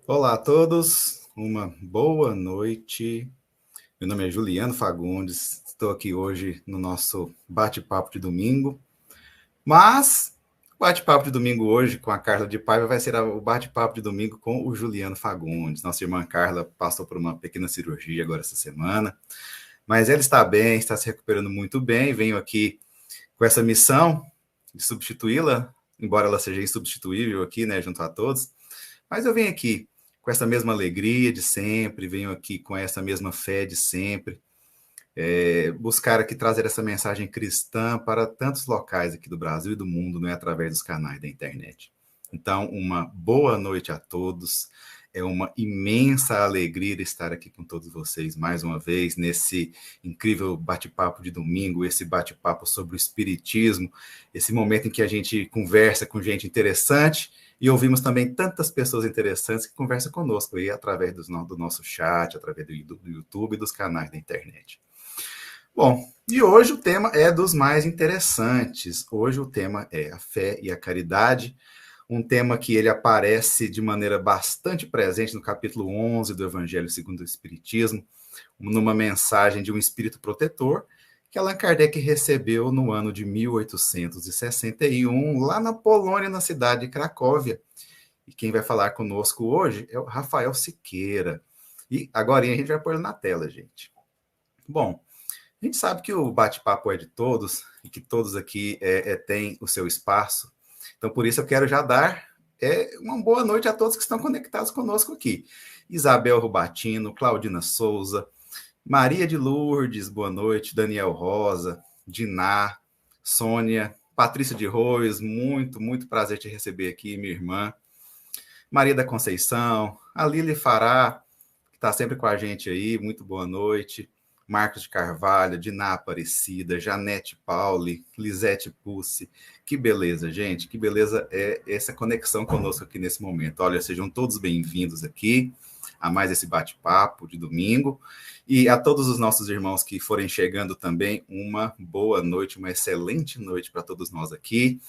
Olá a todos, uma boa noite. Meu nome é Juliano Fagundes, estou aqui hoje no nosso bate-papo de domingo, mas o bate-papo de domingo hoje com a Carla de Paiva vai ser o bate-papo de domingo com o Juliano Fagundes. Nossa irmã Carla passou por uma pequena cirurgia agora essa semana, mas ela está bem, está se recuperando muito bem. Venho aqui com essa missão de substituí-la, embora ela seja insubstituível aqui, né, junto a todos. Mas eu venho aqui com essa mesma alegria de sempre, venho aqui com essa mesma fé de sempre, buscar aqui trazer essa mensagem cristã para tantos locais aqui do Brasil e do mundo, não é através dos canais da internet. Então, uma boa noite a todos. É uma imensa alegria estar aqui com todos vocês mais uma vez nesse incrível bate-papo de domingo, esse bate-papo sobre o espiritismo, esse momento em que a gente conversa com gente interessante e ouvimos também tantas pessoas interessantes que conversam conosco aí através do nosso chat, através do YouTube e dos canais da internet. Bom, e hoje o tema é dos mais interessantes. Hoje o tema é a fé e a caridade, um tema que ele aparece de maneira bastante presente no capítulo 11 do Evangelho segundo o Espiritismo, numa mensagem de um espírito protetor que Allan Kardec recebeu no ano de 1861, lá na Polônia, na cidade de Cracóvia. E quem vai falar conosco hoje é o Rafael Siqueira. E agora a gente vai pôr na tela, gente. Bom, a gente sabe que o bate-papo é de todos e que todos aqui têm o seu espaço. Então, por isso, eu quero já dar uma boa noite a todos que estão conectados conosco aqui. Isabel Rubatino, Claudina Souza, Maria de Lourdes, boa noite, Daniel Rosa, Diná, Sônia, Patrícia de Rois, muito prazer te receber aqui, minha irmã. Maria da Conceição, a Lili Fará, que está sempre com a gente aí, muito boa noite. Marcos de Carvalho, Diná Aparecida, Janete Pauli, Lisete Pussi. Que beleza, gente, que beleza é essa conexão conosco aqui nesse momento. Olha, sejam todos bem-vindos aqui a mais esse bate-papo de domingo. E a todos os nossos irmãos que forem chegando também, uma boa noite, uma excelente noite para todos nós aqui,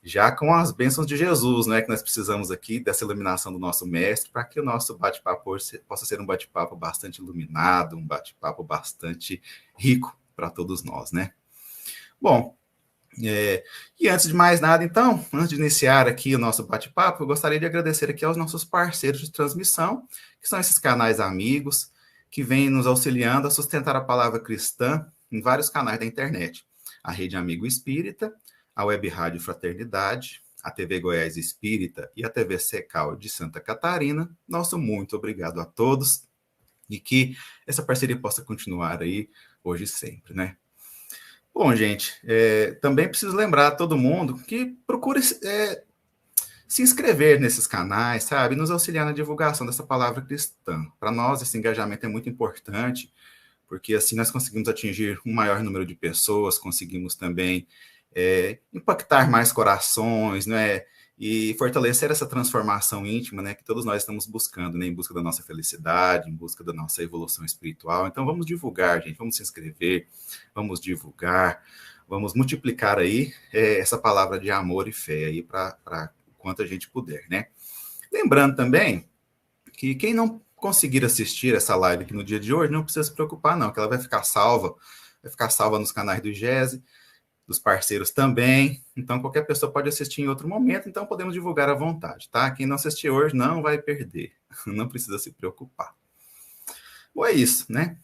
já com as bênçãos de Jesus, né, que nós precisamos aqui dessa iluminação do nosso mestre, para que o nosso bate-papo hoje possa ser um bate-papo bastante iluminado, um bate-papo bastante rico para todos nós, né? Bom, e antes de mais nada, então, antes de iniciar aqui o nosso bate-papo, eu gostaria de agradecer aqui aos nossos parceiros de transmissão, que são esses canais amigos, que vêm nos auxiliando a sustentar a palavra cristã em vários canais da internet. A Rede Amigo Espírita, a Web Rádio Fraternidade, a TV Goiás Espírita e a TV Secal de Santa Catarina. Nosso muito obrigado a todos e que essa parceria possa continuar aí hoje e sempre, né? Bom, gente, também preciso lembrar a todo mundo que procure se inscrever nesses canais, sabe? Nos auxiliar na divulgação dessa palavra cristã. Para nós, esse engajamento é muito importante, porque assim nós conseguimos atingir um maior número de pessoas, conseguimos também impactar mais corações, né? E fortalecer essa transformação íntima, né? Que todos nós estamos buscando, né? Em busca da nossa felicidade, em busca da nossa evolução espiritual. Então, vamos divulgar, gente, vamos se inscrever, vamos divulgar, vamos multiplicar aí essa palavra de amor e fé aí para o quanto a gente puder, né? Lembrando também que quem não conseguir assistir essa live aqui no dia de hoje, não precisa se preocupar, não, que ela vai ficar salva nos canais do GESE, dos parceiros também, então qualquer pessoa pode assistir em outro momento, então podemos divulgar à vontade, tá? Quem não assistir hoje não vai perder, não precisa se preocupar. Bom, é isso, né?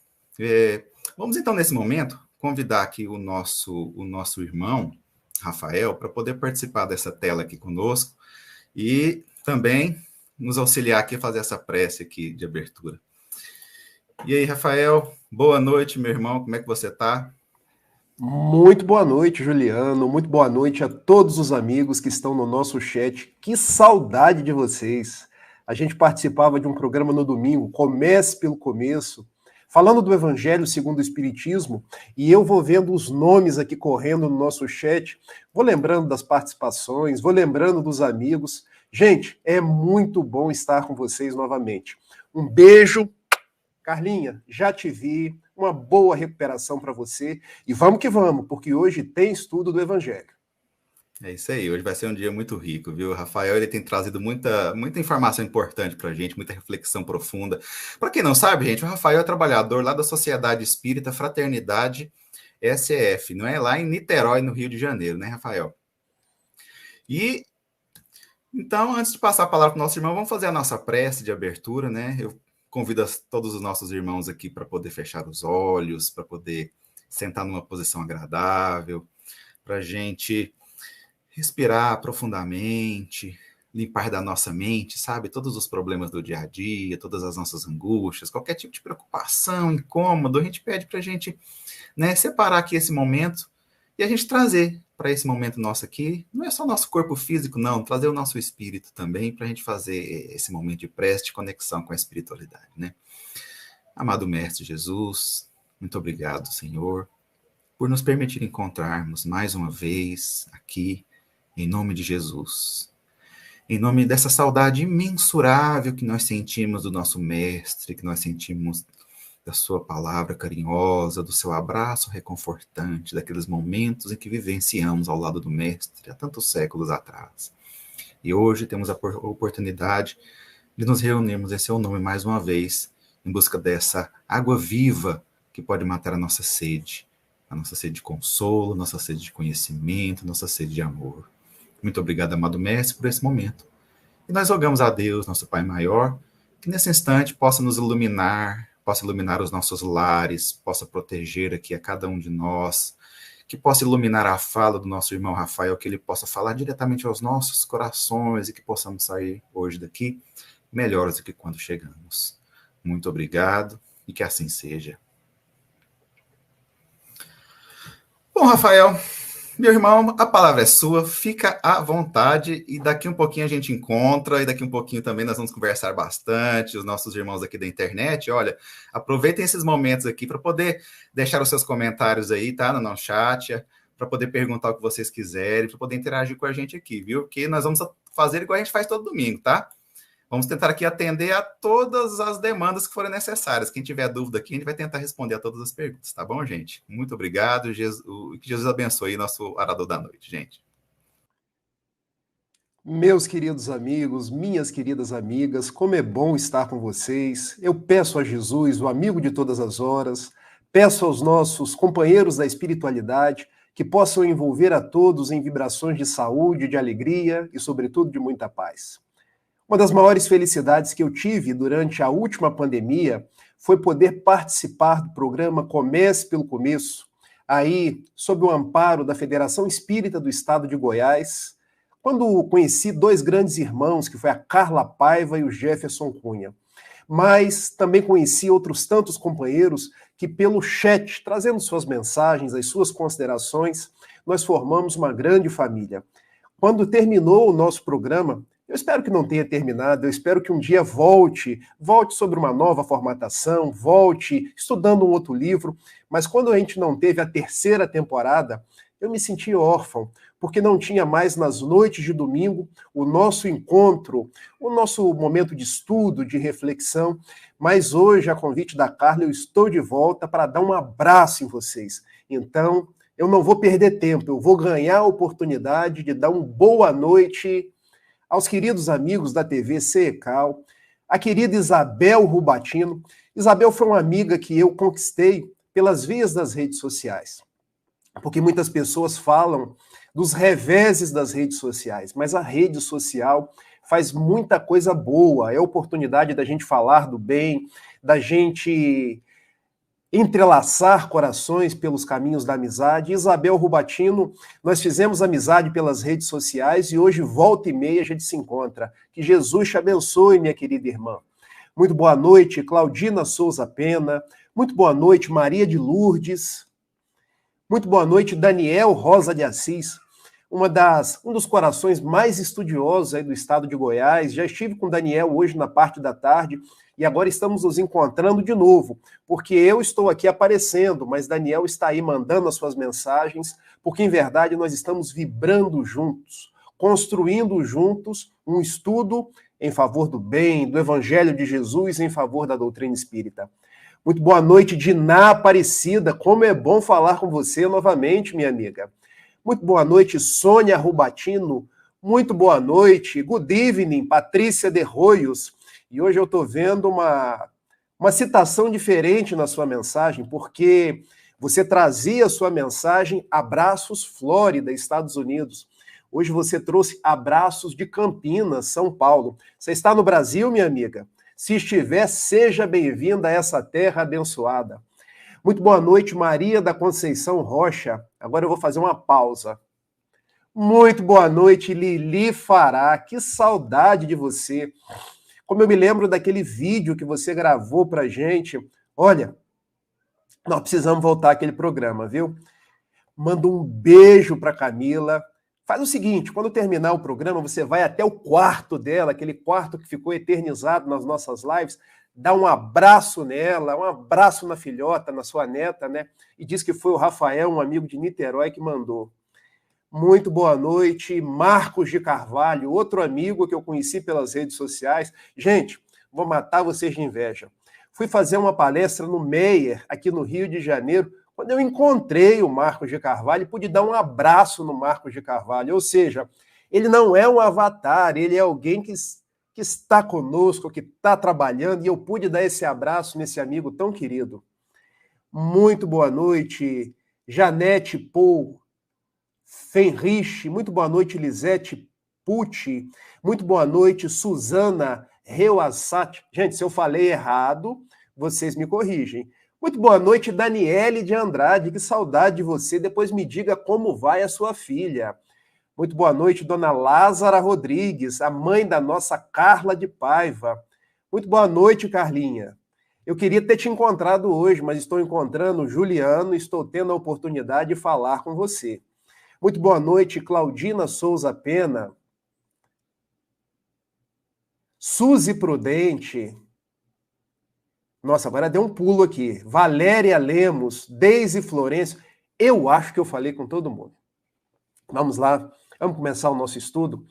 Vamos então, nesse momento, convidar aqui o nosso irmão, Rafael, para poder participar dessa tela aqui conosco e também nos auxiliar aqui a fazer essa prece aqui de abertura. E aí, Rafael, boa noite, meu irmão, como é que você está? Muito boa noite, Juliano. Muito boa noite a todos os amigos que estão no nosso chat. Que saudade de vocês. A gente participava de um programa no domingo, Comece pelo Começo, falando do Evangelho segundo o Espiritismo, e eu vou vendo os nomes aqui correndo no nosso chat, vou lembrando das participações, vou lembrando dos amigos. Gente, é muito bom estar com vocês novamente. Um beijo. Carlinha, já te vi. Uma boa recuperação para você. E vamos que vamos, porque hoje tem estudo do Evangelho. É isso aí, hoje vai ser um dia muito rico, viu? O Rafael, ele tem trazido muita informação importante para a gente, muita reflexão profunda. Para quem não sabe, gente, o Rafael é trabalhador lá da Sociedade Espírita Fraternidade SEF, não é? Lá em Niterói, no Rio de Janeiro, né, Rafael? E, então, antes de passar a palavra para o nosso irmão, vamos fazer a nossa prece de abertura, né? Eu convido todos os nossos irmãos aqui para poder fechar os olhos, para poder sentar numa posição agradável, para a gente respirar profundamente, limpar da nossa mente, sabe? Todos os problemas do dia a dia, todas as nossas angústias, qualquer tipo de preocupação, incômodo, a gente pede para a gente, né, separar aqui esse momento e a gente trazer para esse momento nosso aqui, não é só nosso corpo físico, não, trazer o nosso espírito também, para a gente fazer esse momento de prece, de conexão com a espiritualidade, né? Amado Mestre Jesus, muito obrigado, Senhor, por nos permitir encontrarmos mais uma vez aqui, em nome de Jesus. Em nome dessa saudade imensurável que nós sentimos do nosso Mestre, que nós sentimos da sua palavra carinhosa, do seu abraço reconfortante, daqueles momentos em que vivenciamos ao lado do Mestre há tantos séculos atrás. E hoje temos a oportunidade de nos reunirmos em seu nome mais uma vez, em busca dessa água viva que pode matar a nossa sede de consolo, nossa sede de conhecimento, nossa sede de amor. Muito obrigado, amado Mestre, por esse momento. E nós rogamos a Deus, nosso Pai maior, que nesse instante possa nos iluminar, possa iluminar os nossos lares, possa proteger aqui a cada um de nós, que possa iluminar a fala do nosso irmão Rafael, que ele possa falar diretamente aos nossos corações e que possamos sair hoje daqui melhores do que quando chegamos. Muito obrigado e que assim seja. Bom, Rafael, meu irmão, a palavra é sua, fica à vontade e daqui um pouquinho a gente encontra e daqui um pouquinho também nós vamos conversar bastante, os nossos irmãos aqui da internet, olha, aproveitem esses momentos aqui para poder deixar os seus comentários aí, tá, no nosso chat, para poder perguntar o que vocês quiserem, para poder interagir com a gente aqui, viu? Porque nós vamos fazer igual a gente faz todo domingo, tá? Vamos tentar aqui atender a todas as demandas que forem necessárias. Quem tiver dúvida aqui, a gente vai tentar responder a todas as perguntas, tá bom, gente? Muito obrigado. Que Jesus abençoe nosso orador da noite, gente. Meus queridos amigos, minhas queridas amigas, como é bom estar com vocês. Eu peço a Jesus, o amigo de todas as horas, peço aos nossos companheiros da espiritualidade que possam envolver a todos em vibrações de saúde, de alegria e, sobretudo, de muita paz. Uma das maiores felicidades que eu tive durante a última pandemia foi poder participar do programa Comece pelo Começo, aí sob o amparo da Federação Espírita do Estado de Goiás, quando conheci dois grandes irmãos, que foi a Carla Paiva e o Jefferson Cunha. Mas também conheci outros tantos companheiros que pelo chat, trazendo suas mensagens, as suas considerações, nós formamos uma grande família. Quando terminou o nosso programa, eu espero que não tenha terminado, eu espero que um dia volte sobre uma nova formatação, volte estudando um outro livro, mas quando a gente não teve a terceira temporada, eu me senti órfão, porque não tinha mais nas noites de domingo o nosso encontro, o nosso momento de estudo, de reflexão, mas hoje, a convite da Carla, eu estou de volta para dar um abraço em vocês. Então, eu não vou perder tempo, eu vou ganhar a oportunidade de dar uma boa noite aos queridos amigos da TV CECAL, a querida Isabel Rubatino. Isabel foi uma amiga que eu conquistei pelas vias das redes sociais, porque muitas pessoas falam dos reveses das redes sociais, mas a rede social faz muita coisa boa, é a oportunidade da gente falar do bem, da gente entrelaçar corações pelos caminhos da amizade. Isabel Rubatino, nós fizemos amizade pelas redes sociais e hoje, volta e meia, a gente se encontra. Que Jesus te abençoe, minha querida irmã. Muito boa noite, Claudina Souza Pena. Muito boa noite, Maria de Lourdes. Muito boa noite, Daniel Rosa de Assis. Um dos corações mais estudiosos aí do estado de Goiás. Já estive com o Daniel hoje na parte da tarde e agora estamos nos encontrando de novo, porque eu estou aqui aparecendo, mas Daniel está aí mandando as suas mensagens, porque em verdade nós estamos vibrando juntos, construindo juntos um estudo em favor do bem, do Evangelho de Jesus, em favor da doutrina espírita. Muito boa noite, Diná Aparecida. Como é bom falar com você novamente, minha amiga. Muito boa noite, Sônia Rubatino. Muito boa noite. Good evening, Patrícia de Roios. E hoje eu estou vendo uma citação diferente na sua mensagem, porque você trazia a sua mensagem Abraços, Flórida, Estados Unidos. Hoje você trouxe Abraços de Campinas, São Paulo. Você está no Brasil, minha amiga? Se estiver, seja bem-vinda a essa terra abençoada. Muito boa noite, Maria da Conceição Rocha. Agora eu vou fazer uma pausa. Muito boa noite, Lili Fará. Que saudade de você. Como eu me lembro daquele vídeo que você gravou pra gente. Olha, nós precisamos voltar àquele programa, viu? Manda um beijo pra Camila. Faz o seguinte, quando terminar o programa, você vai até o quarto dela, aquele quarto que ficou eternizado nas nossas lives, dá um abraço nela, um abraço na filhota, na sua neta, né? E diz que foi o Rafael, um amigo de Niterói, que mandou. Muito boa noite, Marcos de Carvalho, outro amigo que eu conheci pelas redes sociais. Gente, vou matar vocês de inveja. Fui fazer uma palestra no Meier, aqui no Rio de Janeiro, quando eu encontrei o Marcos de Carvalho e pude dar um abraço no Marcos de Carvalho. Ou seja, ele não é um avatar, ele é alguém que está conosco, que está trabalhando, e eu pude dar esse abraço nesse amigo tão querido. Muito boa noite, Janete Paul Fenrich, muito boa noite, Lisete Pucci, muito boa noite, Suzana Reuassat. Gente, se eu falei errado, vocês me corrigem. Muito boa noite, Daniele de Andrade, que saudade de você, depois me diga como vai a sua filha. Muito boa noite, dona Lázara Rodrigues, a mãe da nossa Carla de Paiva. Muito boa noite, Carlinha. Eu queria ter te encontrado hoje, mas estou encontrando o Juliano e estou tendo a oportunidade de falar com você. Muito boa noite, Claudina Souza Pena. Suzy Prudente. Nossa, agora deu um pulo aqui. Valéria Lemos, Deise Florencio. Eu acho que eu falei com todo mundo. Vamos lá, vamos começar o nosso estudo.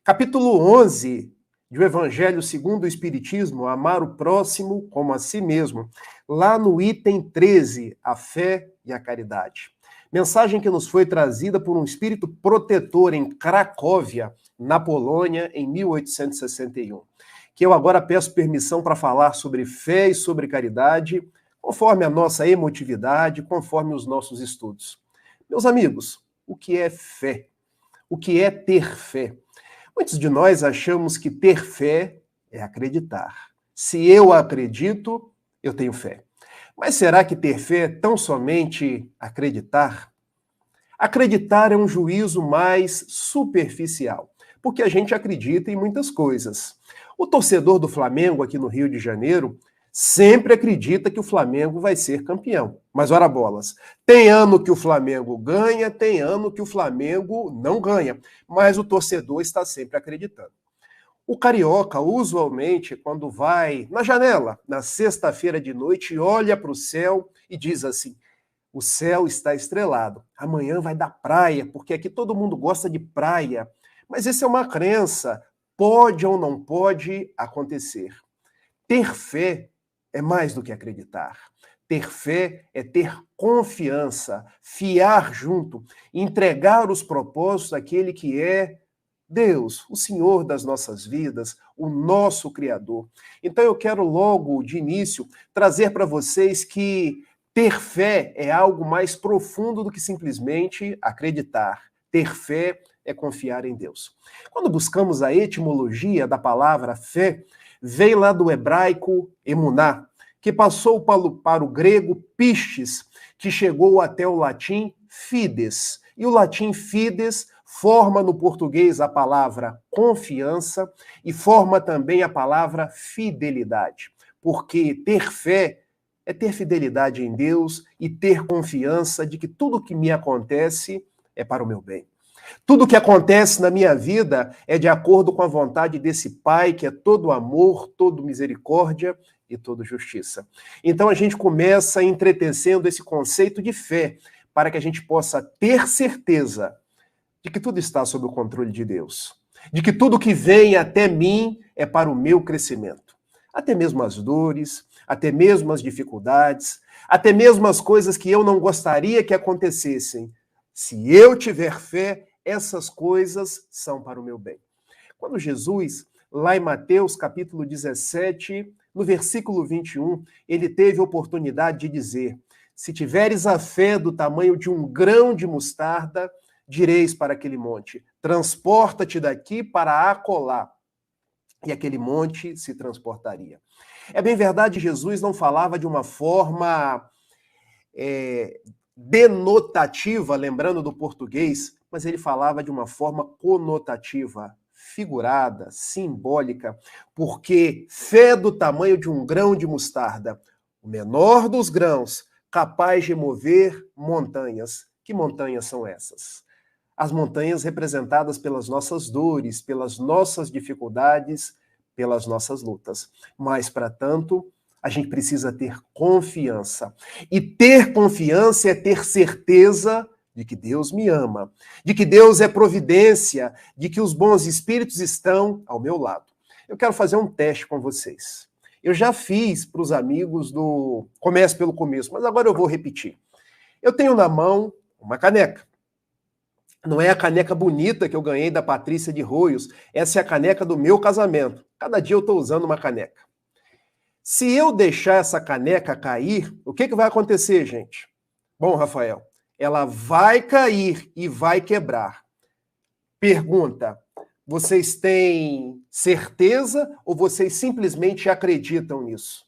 Capítulo 11 do Evangelho segundo o Espiritismo, amar o próximo como a si mesmo. Lá no item 13, a fé e a caridade. Mensagem que nos foi trazida por um espírito protetor em Cracóvia, na Polônia, em 1861. Que eu agora peço permissão para falar sobre fé e sobre caridade, conforme a nossa emotividade, conforme os nossos estudos. Meus amigos, o que é fé? O que é ter fé? Muitos de nós achamos que ter fé é acreditar. Se eu acredito, eu tenho fé. Mas será que ter fé é tão somente acreditar? Acreditar é um juízo mais superficial, porque a gente acredita em muitas coisas. O torcedor do Flamengo aqui no Rio de Janeiro sempre acredita que o Flamengo vai ser campeão. Mas ora bolas, tem ano que o Flamengo ganha, tem ano que o Flamengo não ganha, mas o torcedor está sempre acreditando. O carioca, usualmente, quando vai na janela, na sexta-feira de noite, olha para o céu e diz assim: o céu está estrelado, amanhã vai dar praia, porque aqui todo mundo gosta de praia. Mas isso é uma crença, pode ou não pode acontecer. Ter fé é mais do que acreditar. Ter fé é ter confiança, fiar junto, entregar os propósitos daquele que é Deus, o Senhor das nossas vidas, o nosso Criador. Então eu quero logo, de início, trazer para vocês que ter fé é algo mais profundo do que simplesmente acreditar. Ter fé é confiar em Deus. Quando buscamos a etimologia da palavra fé, vem lá do hebraico emuná, que passou para o grego pistes, que chegou até o latim fides. E o latim fides forma no português a palavra confiança e forma também a palavra fidelidade. Porque ter fé é ter fidelidade em Deus e ter confiança de que tudo que me acontece é para o meu bem. Tudo que acontece na minha vida é de acordo com a vontade desse Pai que é todo amor, todo misericórdia e toda justiça. Então a gente começa entretecendo esse conceito de fé para que a gente possa ter certeza de que tudo está sob o controle de Deus, de que tudo que vem até mim é para o meu crescimento. Até mesmo as dores, até mesmo as dificuldades, até mesmo as coisas que eu não gostaria que acontecessem. Se eu tiver fé, essas coisas são para o meu bem. Quando Jesus, lá em Mateus capítulo 17, no versículo 21, ele teve a oportunidade de dizer: se tiveres a fé do tamanho de um grão de mostarda, direis para aquele monte, transporta-te daqui para acolá. E aquele monte se transportaria. É bem verdade, Jesus não falava de uma forma denotativa, lembrando do português, mas ele falava de uma forma conotativa, figurada, simbólica, porque fé do tamanho de um grão de mostarda, o menor dos grãos, capaz de mover montanhas. Que montanhas são essas? As montanhas representadas pelas nossas dores, pelas nossas dificuldades, pelas nossas lutas. Mas, para tanto, a gente precisa ter confiança. E ter confiança é ter certeza de que Deus me ama, de que Deus é providência, de que os bons espíritos estão ao meu lado. Eu quero fazer um teste com vocês. Eu já fiz para os amigos do Comece pelo Começo, mas agora eu vou repetir. Eu tenho na mão uma caneca. Não é a caneca bonita que eu ganhei da Patrícia de Roios, essa é a caneca do meu casamento. Cada dia eu estou usando uma caneca. Se eu deixar essa caneca cair, o que vai acontecer, gente? Bom, Rafael, ela vai cair e vai quebrar. Pergunta, vocês têm certeza ou vocês simplesmente acreditam nisso?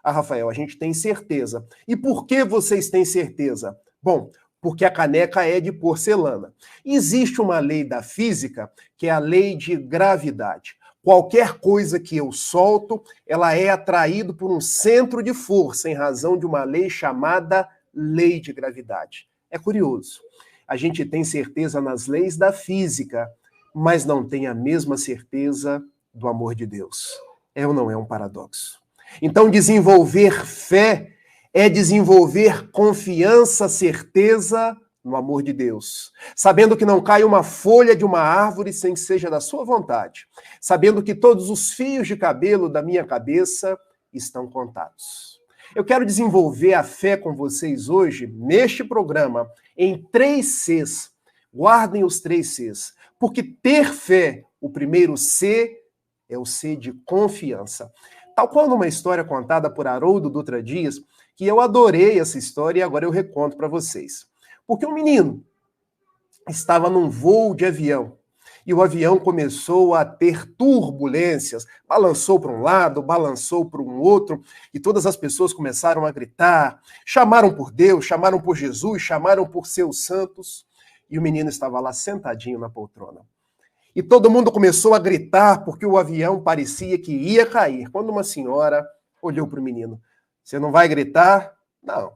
Ah, Rafael, a gente tem certeza. E por que vocês têm certeza? Bom, porque a caneca é de porcelana. Existe uma lei da física, que é a lei de gravidade. Qualquer coisa que eu solto, ela é atraída por um centro de força, em razão de uma lei chamada lei de gravidade. É curioso. A gente tem certeza nas leis da física, mas não tem a mesma certeza do amor de Deus. É ou não é um paradoxo? Então, desenvolver fé é desenvolver confiança, certeza no amor de Deus. Sabendo que não cai uma folha de uma árvore sem que seja da sua vontade. Sabendo que todos os fios de cabelo da minha cabeça estão contados. Eu quero desenvolver a fé com vocês hoje, neste programa, em 3 Cs. Guardem os 3 Cs. Porque ter fé, o primeiro C, é o C de confiança. Tal qual numa história contada por Haroldo Dutra Dias, que eu adorei essa história e agora eu reconto para vocês. Porque um menino estava num voo de avião e o avião começou a ter turbulências, balançou para um lado, balançou para um outro, e todas as pessoas começaram a gritar, chamaram por Deus, chamaram por Jesus, chamaram por seus santos, e o menino estava lá sentadinho na poltrona. E todo mundo começou a gritar porque o avião parecia que ia cair, quando uma senhora olhou para o menino. Você não vai gritar? Não.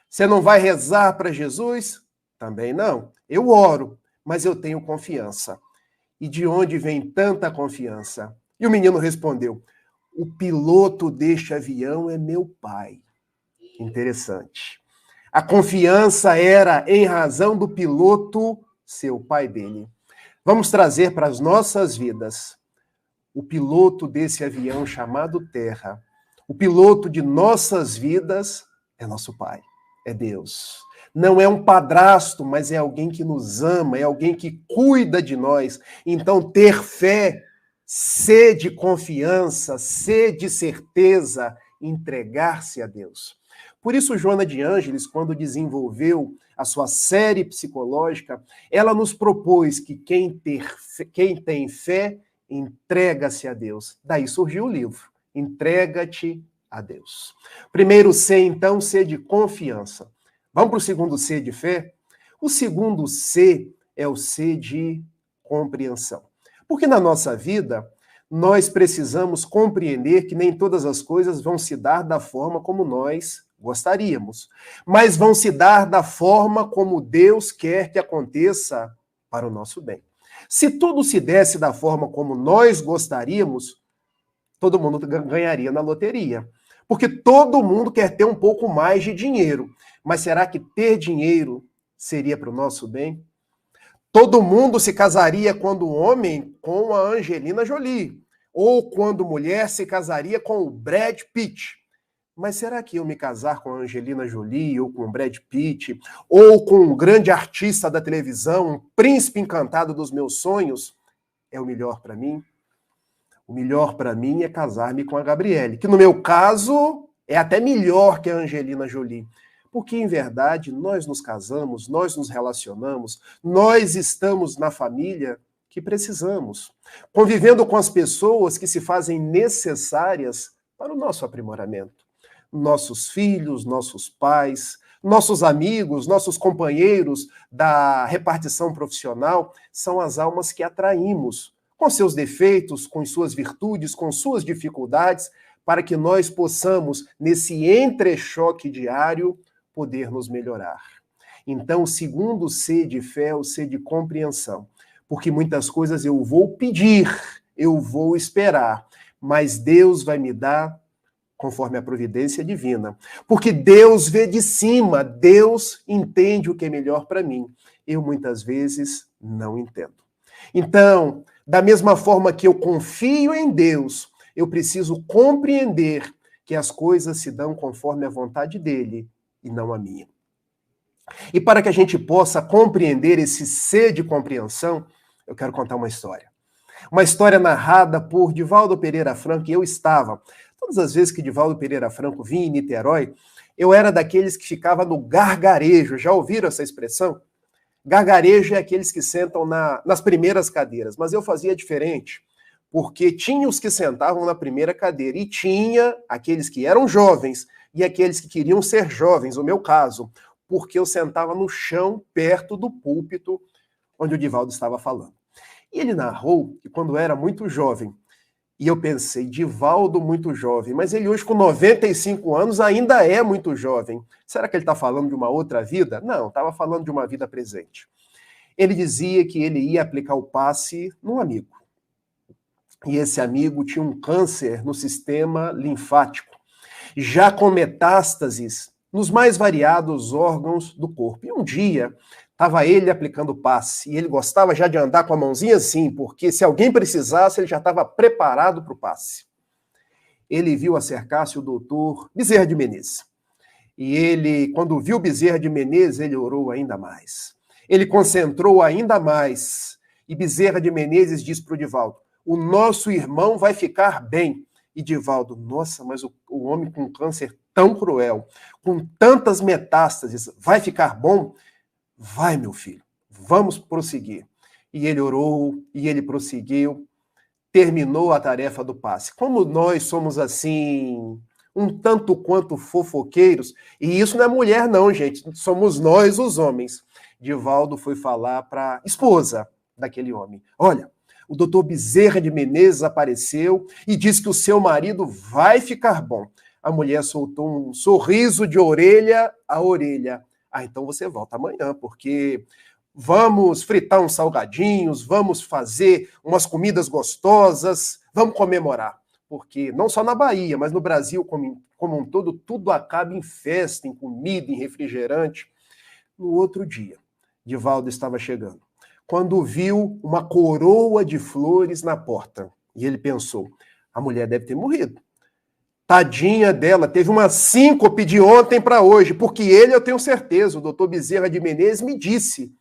Você não vai rezar para Jesus? Também não. Eu oro, mas eu tenho confiança. E de onde vem tanta confiança? E o menino respondeu: o piloto deste avião é meu pai. Interessante. A confiança era em razão do piloto ser o pai dele. Vamos trazer para as nossas vidas o piloto desse avião chamado Terra. O piloto de nossas vidas é nosso Pai, é Deus. Não é um padrasto, mas é alguém que nos ama, é alguém que cuida de nós. Então, ter fé, ser de confiança, ser de certeza, entregar-se a Deus. Por isso, Joana de Ângeles, quando desenvolveu a sua série psicológica, ela nos propôs que quem tem fé, entrega-se a Deus. Daí surgiu o livro. Entrega-te a Deus. Primeiro C, então, C de confiança. Vamos para o segundo C de fé? O segundo C é o C de compreensão. Porque na nossa vida, nós precisamos compreender que nem todas as coisas vão se dar da forma como nós gostaríamos, mas vão se dar da forma como Deus quer que aconteça para o nosso bem. Se tudo se desse da forma como nós gostaríamos, todo mundo ganharia na loteria. Porque todo mundo quer ter um pouco mais de dinheiro. Mas será que ter dinheiro seria para o nosso bem? Todo mundo se casaria quando homem com a Angelina Jolie. Ou quando mulher se casaria com o Brad Pitt. mas será que eu me casar com a Angelina Jolie, ou com o Brad Pitt, ou com um grande artista da televisão, um príncipe encantado dos meus sonhos, é o melhor para mim? O melhor para mim é casar-me com a Gabriele, que no meu caso é até melhor que a Angelina Jolie. Porque, em verdade, nós nos casamos, nós nos relacionamos, nós estamos na família que precisamos, convivendo com as pessoas que se fazem necessárias para o nosso aprimoramento. Nossos filhos, nossos pais, nossos amigos, nossos companheiros da repartição profissional são as almas que atraímos, com seus defeitos, com suas virtudes, com suas dificuldades, para que nós possamos, nesse entrechoque diário, poder nos melhorar. Então, segundo o C de fé, o C de compreensão, porque muitas coisas eu vou pedir, eu vou esperar, mas Deus vai me dar conforme a providência divina. Porque Deus vê de cima, Deus entende o que é melhor para mim. Eu, muitas vezes, não entendo. Então, da mesma forma que eu confio em Deus, eu preciso compreender que as coisas se dão conforme a vontade dele e não a minha. E para que a gente possa compreender esse ser de compreensão, eu quero contar uma história. Uma história narrada por Divaldo Pereira Franco, e eu estava. Todas as vezes que Divaldo Pereira Franco vinha em Niterói, eu era daqueles que ficava no gargarejo. Já ouviram essa expressão? Gargarejo é aqueles que sentam nas primeiras cadeiras, mas eu fazia diferente, porque tinha os que sentavam na primeira cadeira e tinha aqueles que eram jovens e aqueles que queriam ser jovens, o meu caso, porque eu sentava no chão, perto do púlpito onde o Divaldo estava falando. E ele narrou que quando era muito jovem, e eu pensei, Divaldo muito jovem, mas ele hoje com 95 anos ainda é muito jovem. Será que ele está falando de uma outra vida? Não, estava falando de uma vida presente. Ele dizia que ele ia aplicar o passe num amigo. E esse amigo tinha um câncer no sistema linfático, já com metástases nos mais variados órgãos do corpo. E um dia estava ele aplicando o passe, e ele gostava já de andar com a mãozinha assim, porque se alguém precisasse, ele já estava preparado para o passe. Ele viu acercar-se o doutor Bezerra de Menezes. E ele, quando viu Bezerra de Menezes, ele orou ainda mais. Ele concentrou ainda mais. E Bezerra de Menezes disse para o Divaldo, o nosso irmão vai ficar bem. E Divaldo, nossa, mas o homem com câncer tão cruel, com tantas metástases, vai ficar bom? Vai, meu filho, vamos prosseguir. E ele orou, e ele prosseguiu, terminou a tarefa do passe. Como nós somos assim, um tanto quanto fofoqueiros, e isso não é mulher não, gente, somos nós os homens. Divaldo foi falar para a esposa daquele homem, olha, o doutor Bezerra de Menezes apareceu e disse que o seu marido vai ficar bom. A mulher soltou um sorriso de orelha a orelha. Ah, então você volta amanhã, porque vamos fritar uns salgadinhos, vamos fazer umas comidas gostosas, vamos comemorar. Porque não só na Bahia, mas no Brasil como um todo, tudo acaba em festa, em comida, em refrigerante. No outro dia, Divaldo estava chegando, quando viu uma coroa de flores na porta. E ele pensou, a mulher deve ter morrido. Tadinha dela, teve uma síncope de ontem para hoje, porque ele, eu tenho certeza, o doutor Bezerra de Menezes me disse,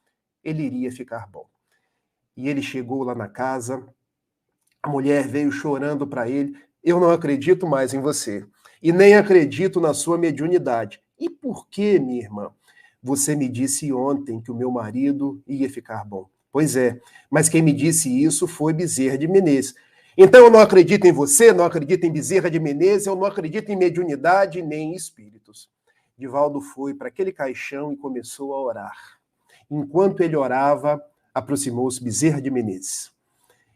ele iria ficar bom. E ele chegou lá na casa, a mulher veio chorando para ele, eu não acredito mais em você, e nem acredito na sua mediunidade. E por que, minha irmã? Você me disse ontem que o meu marido ia ficar bom. Pois é, mas quem me disse isso foi Bezerra de Menezes. Então eu não acredito em você, não acredito em Bezerra de Menezes, eu não acredito em mediunidade nem em espíritos. Divaldo foi para aquele caixão e começou a orar. Enquanto ele orava, aproximou-se Bezerra de Menezes.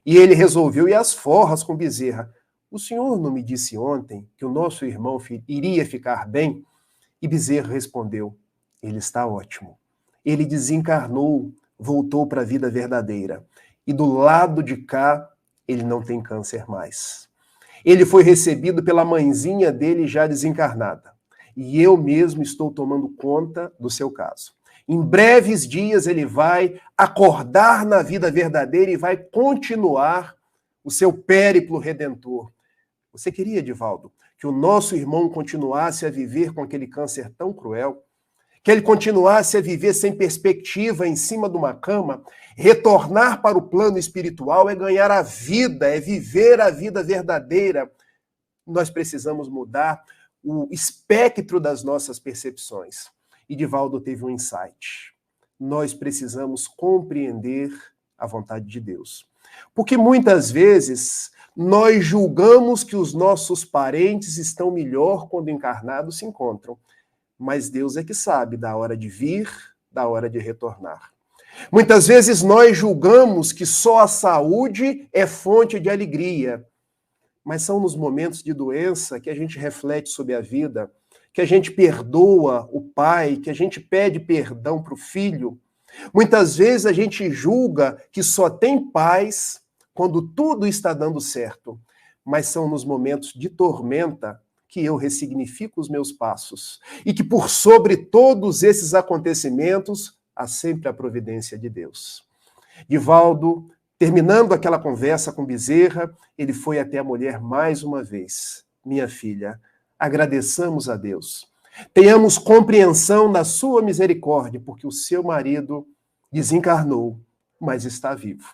E ele resolveu ir às forras com Bezerra. O senhor não me disse ontem que o nosso irmão iria ficar bem? E Bezerra respondeu, ele está ótimo. Ele desencarnou, voltou para a vida verdadeira. E do lado de cá, ele não tem câncer mais. Ele foi recebido pela mãezinha dele já desencarnada. E eu mesmo estou tomando conta do seu caso. Em breves dias ele vai acordar na vida verdadeira e vai continuar o seu périplo redentor. Você queria, Divaldo, que o nosso irmão continuasse a viver com aquele câncer tão cruel? Que ele continuasse a viver sem perspectiva em cima de uma cama? Retornar para o plano espiritual é ganhar a vida, é viver a vida verdadeira. Nós precisamos mudar o espectro das nossas percepções. E Divaldo teve um insight. Nós precisamos compreender a vontade de Deus. Porque muitas vezes nós julgamos que os nossos parentes estão melhor quando encarnados se encontram. Mas Deus é que sabe da hora de vir, da hora de retornar. Muitas vezes nós julgamos que só a saúde é fonte de alegria. Mas são nos momentos de doença que a gente reflete sobre a vida, que a gente perdoa o pai, que a gente pede perdão para o filho. Muitas vezes a gente julga que só tem paz quando tudo está dando certo. Mas são nos momentos de tormenta que eu ressignifico os meus passos. E que por sobre todos esses acontecimentos, há sempre a providência de Deus. Divaldo, terminando aquela conversa com Bezerra, ele foi até a mulher mais uma vez. Minha filha, agradeçamos a Deus. Tenhamos compreensão da sua misericórdia, porque o seu marido desencarnou, mas está vivo.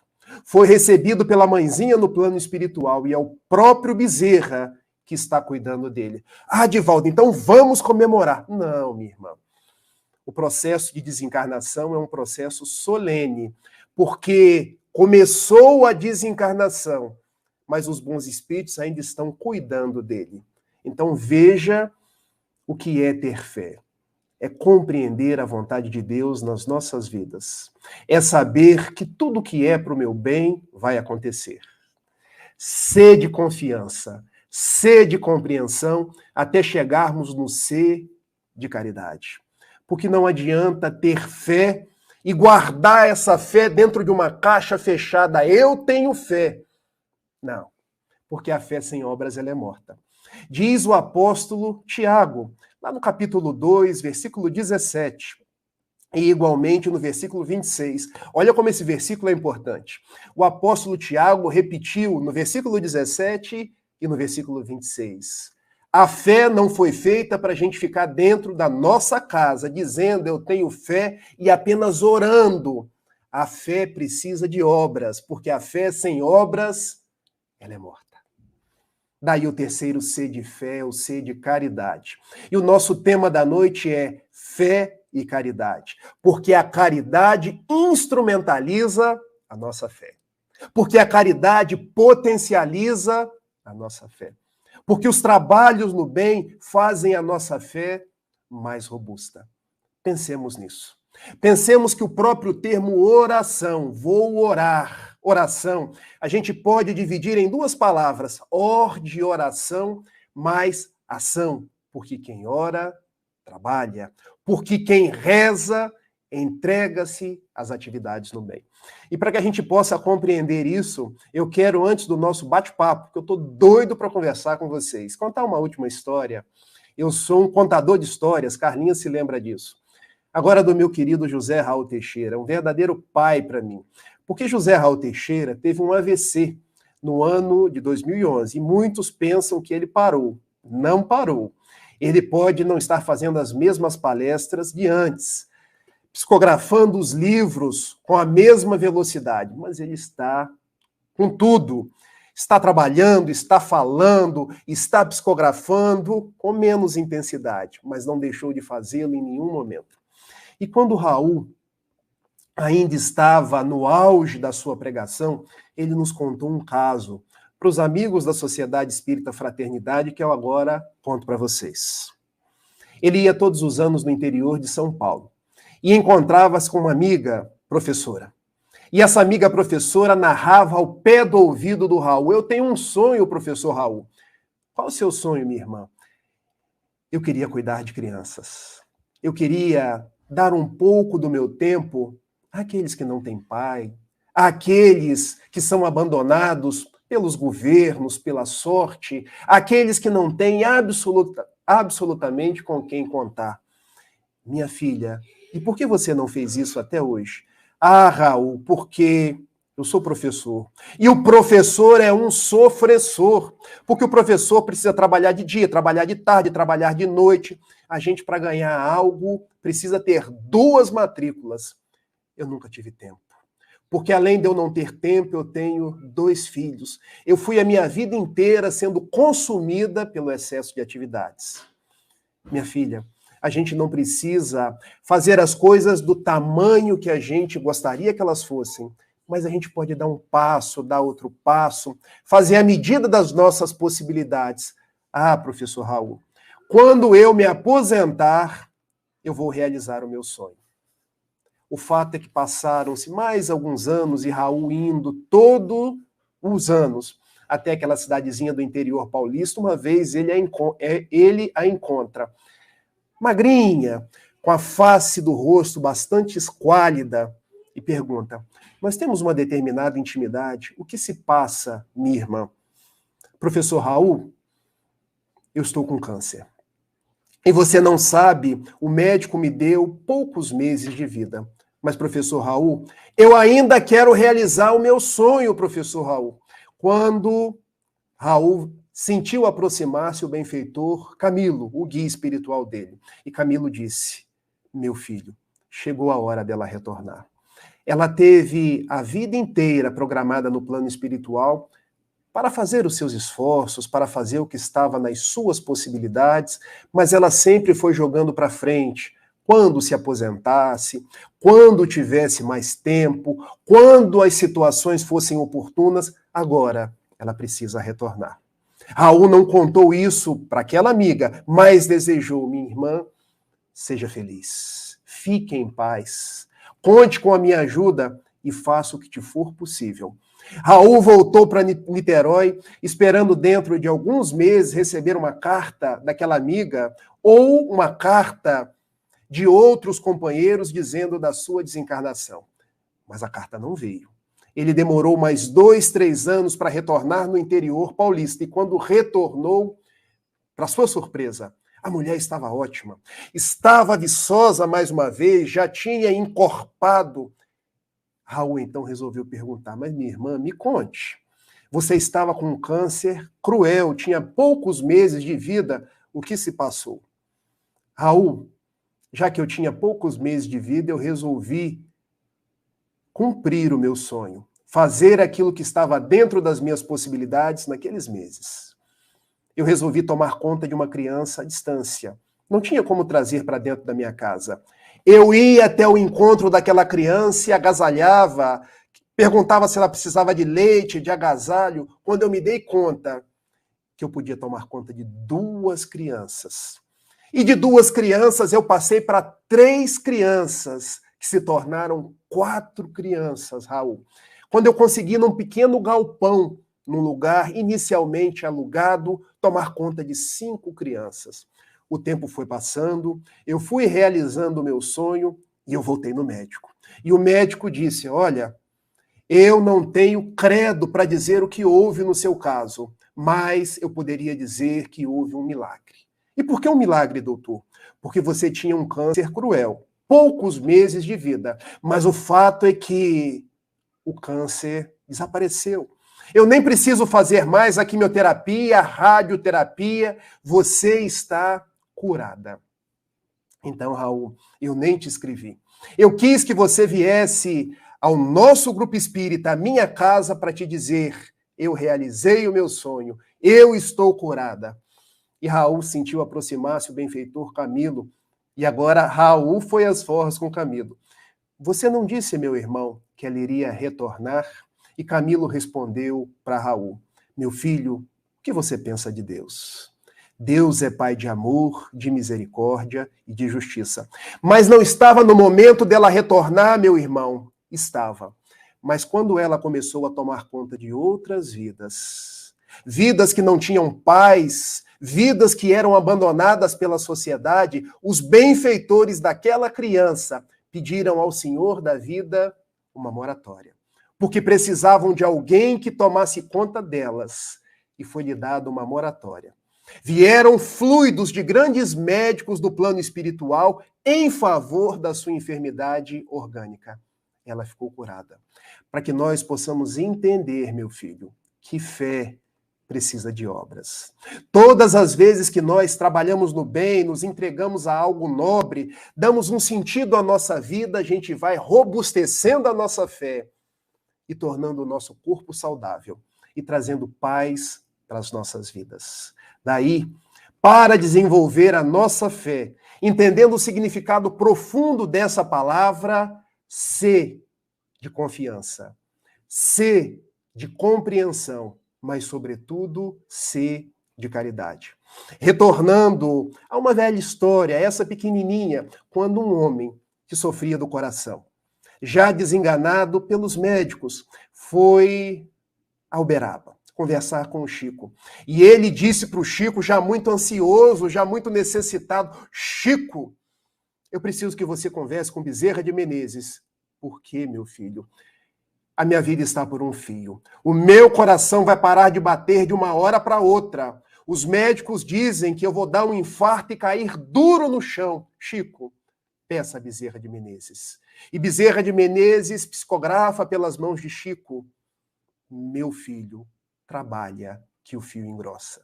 Foi recebido pela mãezinha no plano espiritual e é o próprio Bezerra que está cuidando dele. Ah, Divaldo, então vamos comemorar. Não, minha irmã. O processo de desencarnação é um processo solene, porque começou a desencarnação, mas os bons espíritos ainda estão cuidando dele. Então veja o que é ter fé. É compreender a vontade de Deus nas nossas vidas. É saber que tudo que é para o meu bem vai acontecer. Sede confiança, sede compreensão, até chegarmos no ser de caridade. Porque não adianta ter fé e guardar essa fé dentro de uma caixa fechada. Eu tenho fé. Não, porque a fé sem obras ela é morta. Diz o apóstolo Tiago, lá no capítulo 2, versículo 17, e igualmente no versículo 26. Olha como esse versículo é importante. O apóstolo Tiago repetiu no versículo 17 e no versículo 26. A fé não foi feita para a gente ficar dentro da nossa casa, dizendo eu tenho fé e apenas orando. A fé precisa de obras, porque a fé sem obras, ela é morta. Daí o terceiro C de fé, o C de caridade. E o nosso tema da noite é fé e caridade, porque a caridade instrumentaliza a nossa fé. Porque a caridade potencializa a nossa fé. Porque os trabalhos no bem fazem a nossa fé mais robusta. Pensemos nisso. Pensemos que o próprio termo oração, vou orar, oração, a gente pode dividir em duas palavras, or de oração mais ação, porque quem ora, trabalha, porque quem reza, entrega-se às atividades no bem. E para que a gente possa compreender isso, eu quero, antes do nosso bate-papo, porque eu estou doido para conversar com vocês, contar uma última história. Eu sou um contador de histórias, Carlinha se lembra disso. Agora do meu querido José Raul Teixeira, um verdadeiro pai para mim. Porque José Raul Teixeira teve um AVC no ano de 2011 e muitos pensam que ele parou. Não parou. Ele pode não estar fazendo as mesmas palestras de antes, psicografando os livros com a mesma velocidade, mas ele está com tudo. Está trabalhando, está falando, está psicografando com menos intensidade, mas não deixou de fazê-lo em nenhum momento. E quando Raul ainda estava no auge da sua pregação, ele nos contou um caso para os amigos da Sociedade Espírita Fraternidade que eu agora conto para vocês. Ele ia todos os anos no interior de São Paulo e encontrava-se com uma amiga professora. E essa amiga professora narrava ao pé do ouvido do Raul: eu tenho um sonho, professor Raul. Qual o seu sonho, minha irmã? Eu queria cuidar de crianças. Eu queria dar um pouco do meu tempo àqueles que não têm pai, àqueles que são abandonados pelos governos, pela sorte, àqueles que não têm absolutamente com quem contar. Minha filha, e por que você não fez isso até hoje? Ah, Raul, porque Eu sou professor. E o professor é um sofressor, porque o professor precisa trabalhar de dia, trabalhar de tarde, trabalhar de noite. A gente, para ganhar algo, precisa ter 2 matrículas. Eu nunca tive tempo. Porque além de eu não ter tempo, eu tenho 2 filhos. Eu fui a minha vida inteira sendo consumida pelo excesso de atividades. Minha filha, a gente não precisa fazer as coisas do tamanho que a gente gostaria que elas fossem, mas a gente pode dar um passo, dar outro passo, fazer à medida das nossas possibilidades. Ah, professor Raul, quando eu me aposentar, eu vou realizar o meu sonho. O fato é que passaram-se mais alguns anos e Raul indo todos os anos até aquela cidadezinha do interior paulista. Uma vez ele a encontra magrinha, com a face do rosto bastante esquálida, e pergunta: nós temos uma determinada intimidade, o que se passa, minha irmã? Professor Raul, eu estou com câncer. E você não sabe, o médico me deu poucos meses de vida. Mas, professor Raul, eu ainda quero realizar o meu sonho, professor Raul. Quando Raul sentiu aproximar-se o benfeitor Camilo, o guia espiritual dele. E Camilo disse: meu filho, chegou a hora dela retornar. Ela teve a vida inteira programada no plano espiritual para fazer os seus esforços, para fazer o que estava nas suas possibilidades, mas ela sempre foi jogando para frente. Quando se aposentasse, quando tivesse mais tempo, quando as situações fossem oportunas, agora ela precisa retornar. Raul não contou isso para aquela amiga, mas desejou: minha irmã, seja feliz, fique em paz, conte com a minha ajuda e faça o que te for possível. Raul voltou para Niterói, esperando dentro de alguns meses receber uma carta daquela amiga ou uma carta de outros companheiros dizendo da sua desencarnação. Mas a carta não veio. Ele demorou mais 2, 3 anos para retornar no interior paulista. E quando retornou, para sua surpresa, a mulher estava ótima. Estava viçosa mais uma vez, já tinha encorpado. Raul então resolveu perguntar: mas minha irmã, me conte. Você estava com um câncer cruel, tinha poucos meses de vida. O que se passou? Raul, já que eu tinha poucos meses de vida, eu resolvi cumprir o meu sonho, fazer aquilo que estava dentro das minhas possibilidades naqueles meses. Eu resolvi tomar conta de uma criança à distância. Não tinha como trazer para dentro da minha casa. Eu ia até o encontro daquela criança e agasalhava, perguntava se ela precisava de leite, de agasalho, quando eu me dei conta que eu podia tomar conta de 2 crianças. E de 2 crianças eu passei para 3 crianças, que se tornaram 4 crianças, Raul. Quando eu consegui, num pequeno galpão, num lugar inicialmente alugado, tomar conta de 5 crianças. O tempo foi passando, eu fui realizando o meu sonho e eu voltei no médico. E o médico disse: olha, eu não tenho credo para dizer o que houve no seu caso, mas eu poderia dizer que houve um milagre. E por que um milagre, doutor? Porque você tinha um câncer cruel, poucos meses de vida, mas o fato é que o câncer desapareceu. Eu nem preciso fazer mais a quimioterapia, a radioterapia, você está curada. Então, Raul, eu nem te escrevi. Eu quis que você viesse ao nosso grupo espírita, à minha casa, para te dizer: eu realizei o meu sonho, eu estou curada. E Raul sentiu aproximar-se o benfeitor Camilo, e agora Raul foi às forras com Camilo. Você não disse, meu irmão, que ela iria retornar? E Camilo respondeu para Raul: meu filho, o que você pensa de Deus? Deus é Pai de amor, de misericórdia e de justiça. Mas não estava no momento dela retornar, meu irmão. Estava. Mas quando ela começou a tomar conta de outras vidas, vidas que não tinham pais, vidas que eram abandonadas pela sociedade, os benfeitores daquela criança pediram ao Senhor da vida uma moratória, porque precisavam de alguém que tomasse conta delas, e foi-lhe dada uma moratória. Vieram fluidos de grandes médicos do plano espiritual em favor da sua enfermidade orgânica. ela ficou curada. Para que nós possamos entender, meu filho, que fé precisa de obras. Todas as vezes que nós trabalhamos no bem, nos entregamos a algo nobre, damos um sentido à nossa vida, a gente vai robustecendo a nossa fé e tornando o nosso corpo saudável e trazendo paz para as nossas vidas. Daí, para desenvolver a nossa fé, entendendo o significado profundo dessa palavra, C de confiança, C de compreensão, mas, sobretudo, C de caridade. Retornando a uma velha história, essa pequenininha, quando um homem que sofria do coração, já desenganado pelos médicos, foi a Uberaba conversar com o Chico. E ele disse para o Chico, já muito ansioso, já muito necessitado, Chico, eu preciso que você converse com Bezerra de Menezes. Por quê, meu filho? A minha vida está por um fio. O meu coração vai parar de bater de uma hora para outra. Os médicos dizem que eu vou dar um infarto e cair duro no chão. Chico, peça a Bezerra de Menezes. E Bezerra de Menezes psicografa pelas mãos de Chico. Meu filho, trabalha que o fio engrossa.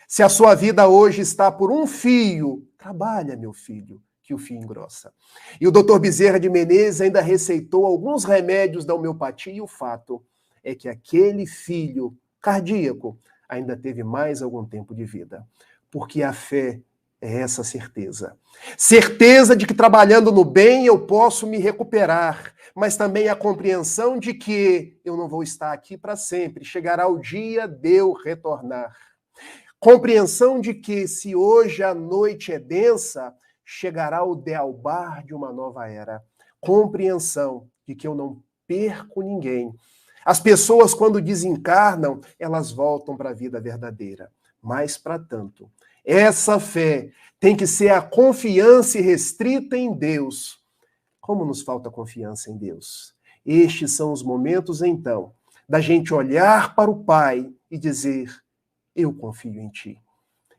Se a sua vida hoje está por um fio, trabalha, meu filho, que o fio engrossa. E o doutor Bezerra de Menezes ainda receitou alguns remédios da homeopatia, e o fato é que aquele filho cardíaco ainda teve mais algum tempo de vida. Porque a fé é essa certeza. Certeza de que trabalhando no bem eu posso me recuperar, mas também a compreensão de que eu não vou estar aqui para sempre, chegará o dia de eu retornar. Compreensão de que se hoje a noite é densa, chegará o dealbar de uma nova era. Compreensão de que eu não perco ninguém. As pessoas, quando desencarnam, elas voltam para a vida verdadeira. Mas, para tanto, essa fé tem que ser a confiança restrita em Deus. Como nos falta confiança em Deus? Estes são os momentos, então, da gente olhar para o Pai e dizer, eu confio em Ti.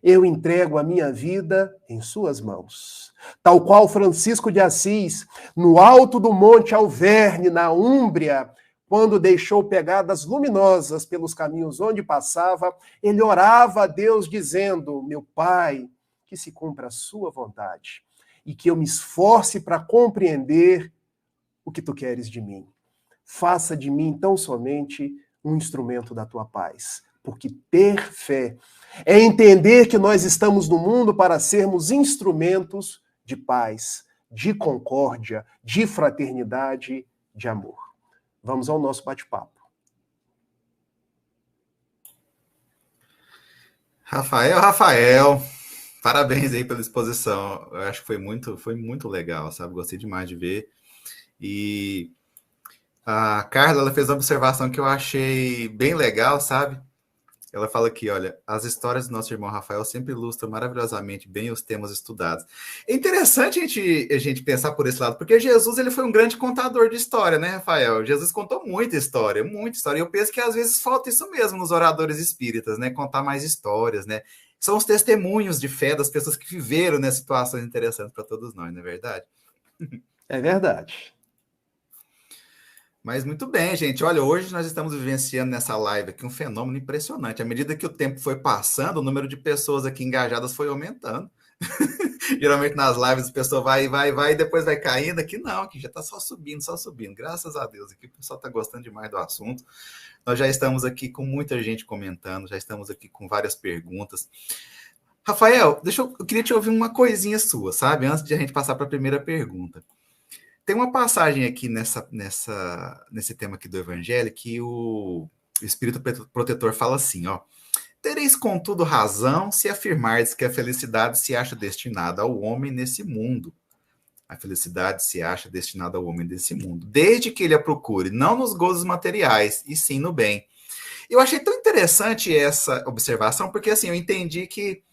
Eu entrego a minha vida em suas mãos. Tal qual Francisco de Assis, no alto do Monte Alverne, na Úmbria, quando deixou pegadas luminosas pelos caminhos onde passava, ele orava a Deus dizendo, meu Pai, que se cumpra a sua vontade e que eu me esforce para compreender o que tu queres de mim. Faça de mim tão somente um instrumento da tua paz, porque ter fé é entender que nós estamos no mundo para sermos instrumentos de paz, de concórdia, de fraternidade, de amor. Vamos ao nosso bate-papo. Rafael, parabéns aí pela exposição. Eu acho que foi muito legal, sabe? Gostei demais de ver. E a Carla, ela fez uma observação que eu achei bem legal, sabe? Ela fala aqui, olha, as histórias do nosso irmão Rafael sempre ilustram maravilhosamente bem os temas estudados. É interessante a gente pensar por esse lado, porque Jesus ele foi um grande contador de história, né, Rafael? Jesus contou muita história, muita história. E eu penso que às vezes falta isso mesmo nos oradores espíritas, né? Contar mais histórias, né? São os testemunhos de fé das pessoas que viveram, né, situações interessantes para todos nós, não é verdade? É verdade. Mas muito bem, gente. Olha, hoje nós estamos vivenciando nessa live aqui um fenômeno impressionante. À medida que o tempo foi passando, o número de pessoas aqui engajadas foi aumentando. Geralmente nas lives a pessoa vai, e depois vai caindo. Aqui não, aqui já está só subindo. Graças a Deus, aqui o pessoal está gostando demais do assunto. Nós já estamos aqui com muita gente comentando, já estamos aqui com várias perguntas. Rafael, eu queria te ouvir uma coisinha sua, sabe? Antes de a gente passar para a primeira pergunta. Tem uma passagem aqui nesse tema aqui do Evangelho que o Espírito Protetor fala assim, ó. Tereis, contudo, razão se afirmardes que a felicidade se acha destinada ao homem nesse mundo. A felicidade se acha destinada ao homem desse mundo, desde que ele a procure, não nos gozos materiais, e sim no bem. Eu achei tão interessante essa observação, porque assim, eu entendi que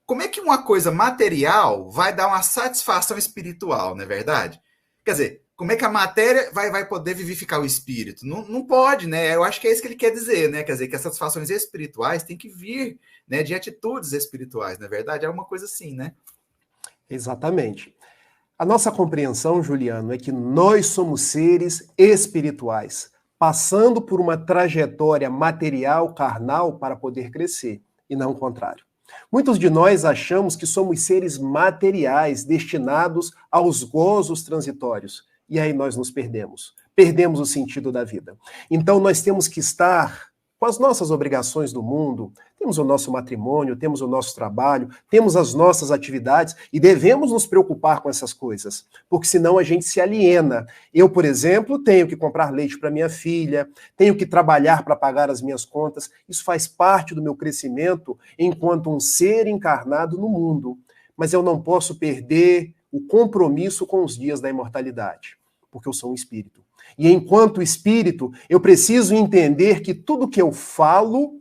como é que uma coisa material vai dar uma satisfação espiritual, não é verdade? Quer dizer, como é que a matéria vai poder vivificar o espírito? Não pode, né? Eu acho que é isso que ele quer dizer, né? Quer dizer, que as satisfações espirituais têm que vir, né, de atitudes espirituais, não é verdade? É uma coisa assim, né? Exatamente. A nossa compreensão, Juliano, é que nós somos seres espirituais, passando por uma trajetória material, carnal, para poder crescer, e não o contrário. Muitos de nós achamos que somos seres materiais, destinados aos gozos transitórios, e aí nós nos perdemos. Perdemos o sentido da vida. Então nós temos que estar com as nossas obrigações do mundo, temos o nosso matrimônio, temos o nosso trabalho, temos as nossas atividades e devemos nos preocupar com essas coisas, porque senão a gente se aliena. Eu, por exemplo, tenho que comprar leite para minha filha, tenho que trabalhar para pagar as minhas contas. Isso faz parte do meu crescimento enquanto um ser encarnado no mundo. Mas eu não posso perder o compromisso com os dias da imortalidade, porque eu sou um espírito. E enquanto espírito, eu preciso entender que tudo que eu falo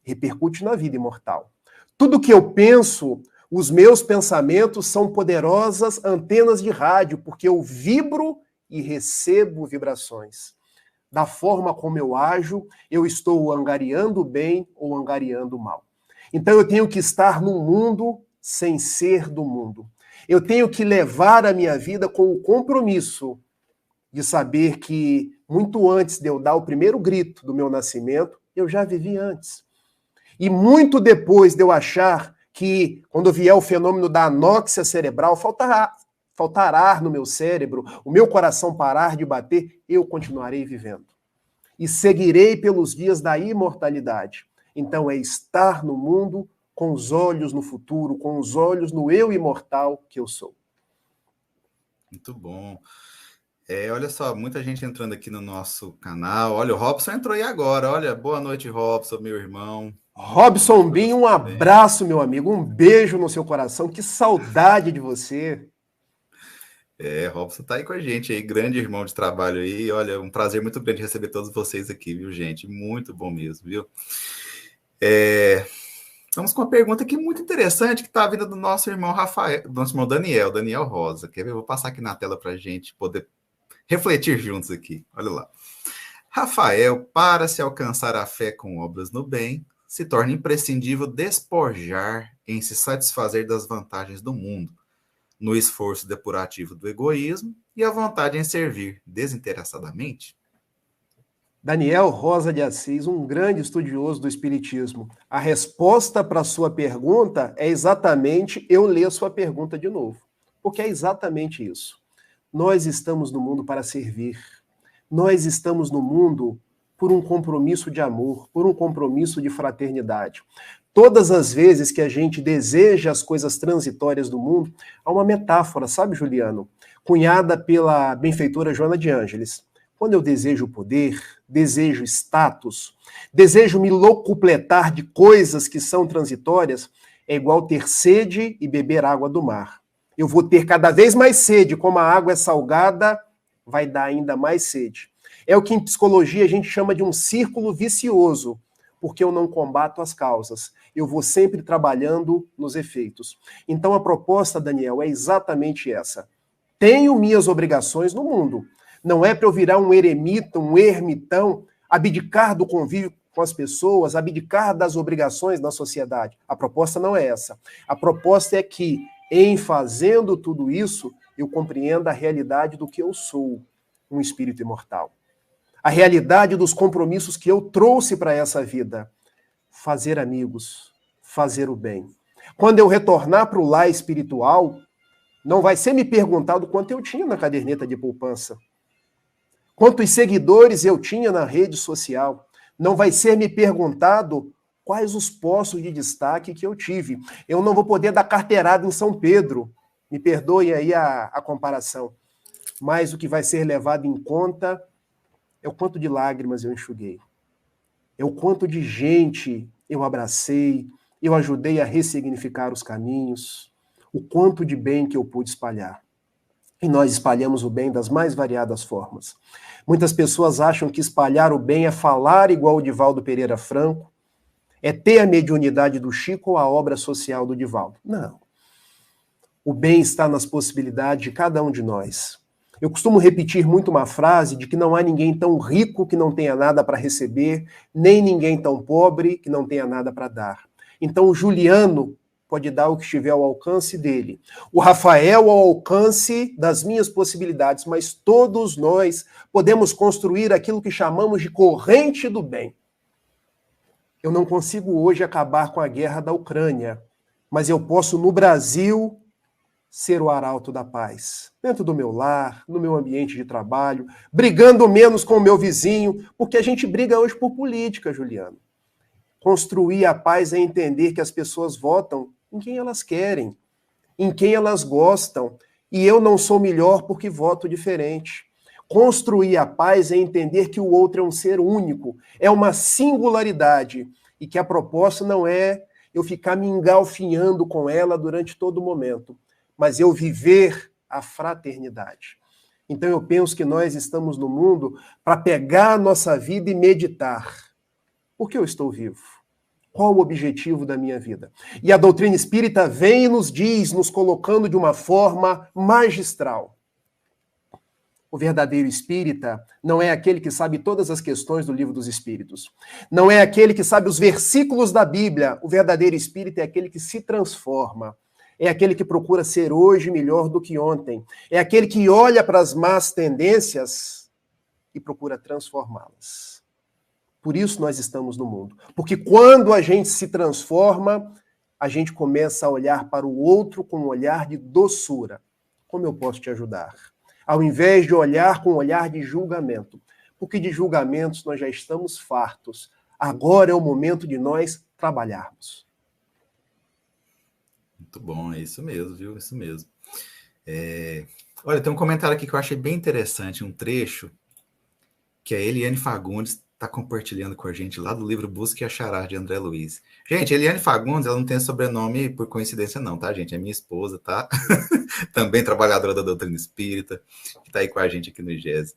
repercute na vida imortal. Tudo que eu penso, os meus pensamentos são poderosas antenas de rádio, porque eu vibro e recebo vibrações. Da forma como eu ajo, eu estou angariando o bem ou angariando o mal. Então eu tenho que estar no mundo sem ser do mundo. Eu tenho que levar a minha vida com o compromisso de saber que, muito antes de eu dar o primeiro grito do meu nascimento, eu já vivi antes. E muito depois de eu achar que, quando vier o fenômeno da anóxia cerebral, faltar ar no meu cérebro, o meu coração parar de bater, eu continuarei vivendo. E seguirei pelos dias da imortalidade. Então é estar no mundo com os olhos no futuro, com os olhos no eu imortal que eu sou. Muito bom. Olha só, muita gente entrando aqui no nosso canal. Olha, o Robson entrou aí agora. Olha, boa noite, Robson, meu irmão. Robson Binho, um abraço, meu amigo. Um beijo no seu coração. Que saudade de você. Robson tá aí com a gente aí, grande irmão de trabalho aí. Olha, um prazer muito grande receber todos vocês aqui, viu, gente? Muito bom mesmo, viu? Vamos com uma pergunta aqui muito interessante que está vindo do nosso irmão Rafael, do nosso irmão Daniel Rosa. Quer ver? Eu vou passar aqui na tela para a gente poder refletir juntos aqui. Olha lá. Rafael, para se alcançar a fé com obras no bem, se torna imprescindível despojar em se satisfazer das vantagens do mundo, no esforço depurativo do egoísmo e a vontade em servir desinteressadamente? Daniel Rosa de Assis, um grande estudioso do Espiritismo. A resposta para a sua pergunta é exatamente eu ler a sua pergunta de novo. Porque é exatamente isso. Nós estamos no mundo para servir. Nós estamos no mundo por um compromisso de amor, por um compromisso de fraternidade. Todas as vezes que a gente deseja as coisas transitórias do mundo, há uma metáfora, sabe, Juliano? Cunhada pela benfeitora Joana de Ângeles. Quando eu desejo poder, desejo status, desejo me locupletar de coisas que são transitórias, é igual ter sede e beber água do mar. Eu vou ter cada vez mais sede, como a água é salgada, vai dar ainda mais sede. É o que em psicologia a gente chama de um círculo vicioso, porque eu não combato as causas. Eu vou sempre trabalhando nos efeitos. Então a proposta, Daniel, é exatamente essa. Tenho minhas obrigações no mundo. Não é para eu virar um eremita, um ermitão, abdicar do convívio com as pessoas, abdicar das obrigações na sociedade. A proposta não é essa. A proposta é que, em fazendo tudo isso, eu compreenda a realidade do que eu sou, um espírito imortal. A realidade dos compromissos que eu trouxe para essa vida. Fazer amigos, fazer o bem. Quando eu retornar para o lar espiritual, não vai ser me perguntado quanto eu tinha na caderneta de poupança. Quantos seguidores eu tinha na rede social. Não vai ser me perguntado quais os postos de destaque que eu tive. Eu não vou poder dar carteirada em São Pedro. Me perdoem aí a comparação. Mas o que vai ser levado em conta é o quanto de lágrimas eu enxuguei. É o quanto de gente eu abracei, eu ajudei a ressignificar os caminhos, o quanto de bem que eu pude espalhar. E nós espalhamos o bem das mais variadas formas. Muitas pessoas acham que espalhar o bem é falar igual o Divaldo Pereira Franco, é ter a mediunidade do Chico ou a obra social do Divaldo. Não. O bem está nas possibilidades de cada um de nós. Eu costumo repetir muito uma frase de que não há ninguém tão rico que não tenha nada para receber, nem ninguém tão pobre que não tenha nada para dar. Então o Juliano, pode dar o que estiver ao alcance dele. O Rafael ao alcance das minhas possibilidades, mas todos nós podemos construir aquilo que chamamos de corrente do bem. Eu não consigo hoje acabar com a guerra da Ucrânia, mas eu posso, no Brasil, ser o arauto da paz. Dentro do meu lar, no meu ambiente de trabalho, brigando menos com o meu vizinho, porque a gente briga hoje por política, Juliano. Construir a paz é entender que as pessoas votam em quem elas querem, em quem elas gostam, e eu não sou melhor porque voto diferente. Construir a paz é entender que o outro é um ser único, é uma singularidade, e que a proposta não é eu ficar me engalfinhando com ela durante todo o momento, mas eu viver a fraternidade. Então eu penso que nós estamos no mundo para pegar a nossa vida e meditar. Por que eu estou vivo? Qual o objetivo da minha vida? E a doutrina espírita vem e nos diz, nos colocando de uma forma magistral. O verdadeiro espírita não é aquele que sabe todas as questões do livro dos Espíritos. Não é aquele que sabe os versículos da Bíblia. O verdadeiro espírita é aquele que se transforma. É aquele que procura ser hoje melhor do que ontem. É aquele que olha para as más tendências e procura transformá-las. Por isso nós estamos no mundo. Porque quando a gente se transforma, a gente começa a olhar para o outro com um olhar de doçura. Como eu posso te ajudar? Ao invés de olhar com um olhar de julgamento. Porque de julgamentos nós já estamos fartos. Agora é o momento de nós trabalharmos. Muito bom, é isso mesmo, viu? Isso mesmo. Olha, tem um comentário aqui que eu achei bem interessante, um trecho que a Eliane Fagundes está compartilhando com a gente lá do livro Busca e Achará, de André Luiz. Gente, Eliane Fagundes, ela não tem sobrenome por coincidência não, tá, gente? É minha esposa, tá? Também trabalhadora da doutrina espírita, que está aí com a gente aqui no IGESE.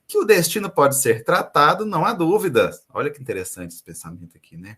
Que o destino pode ser tratado, não há dúvida. Olha que interessante esse pensamento aqui, né?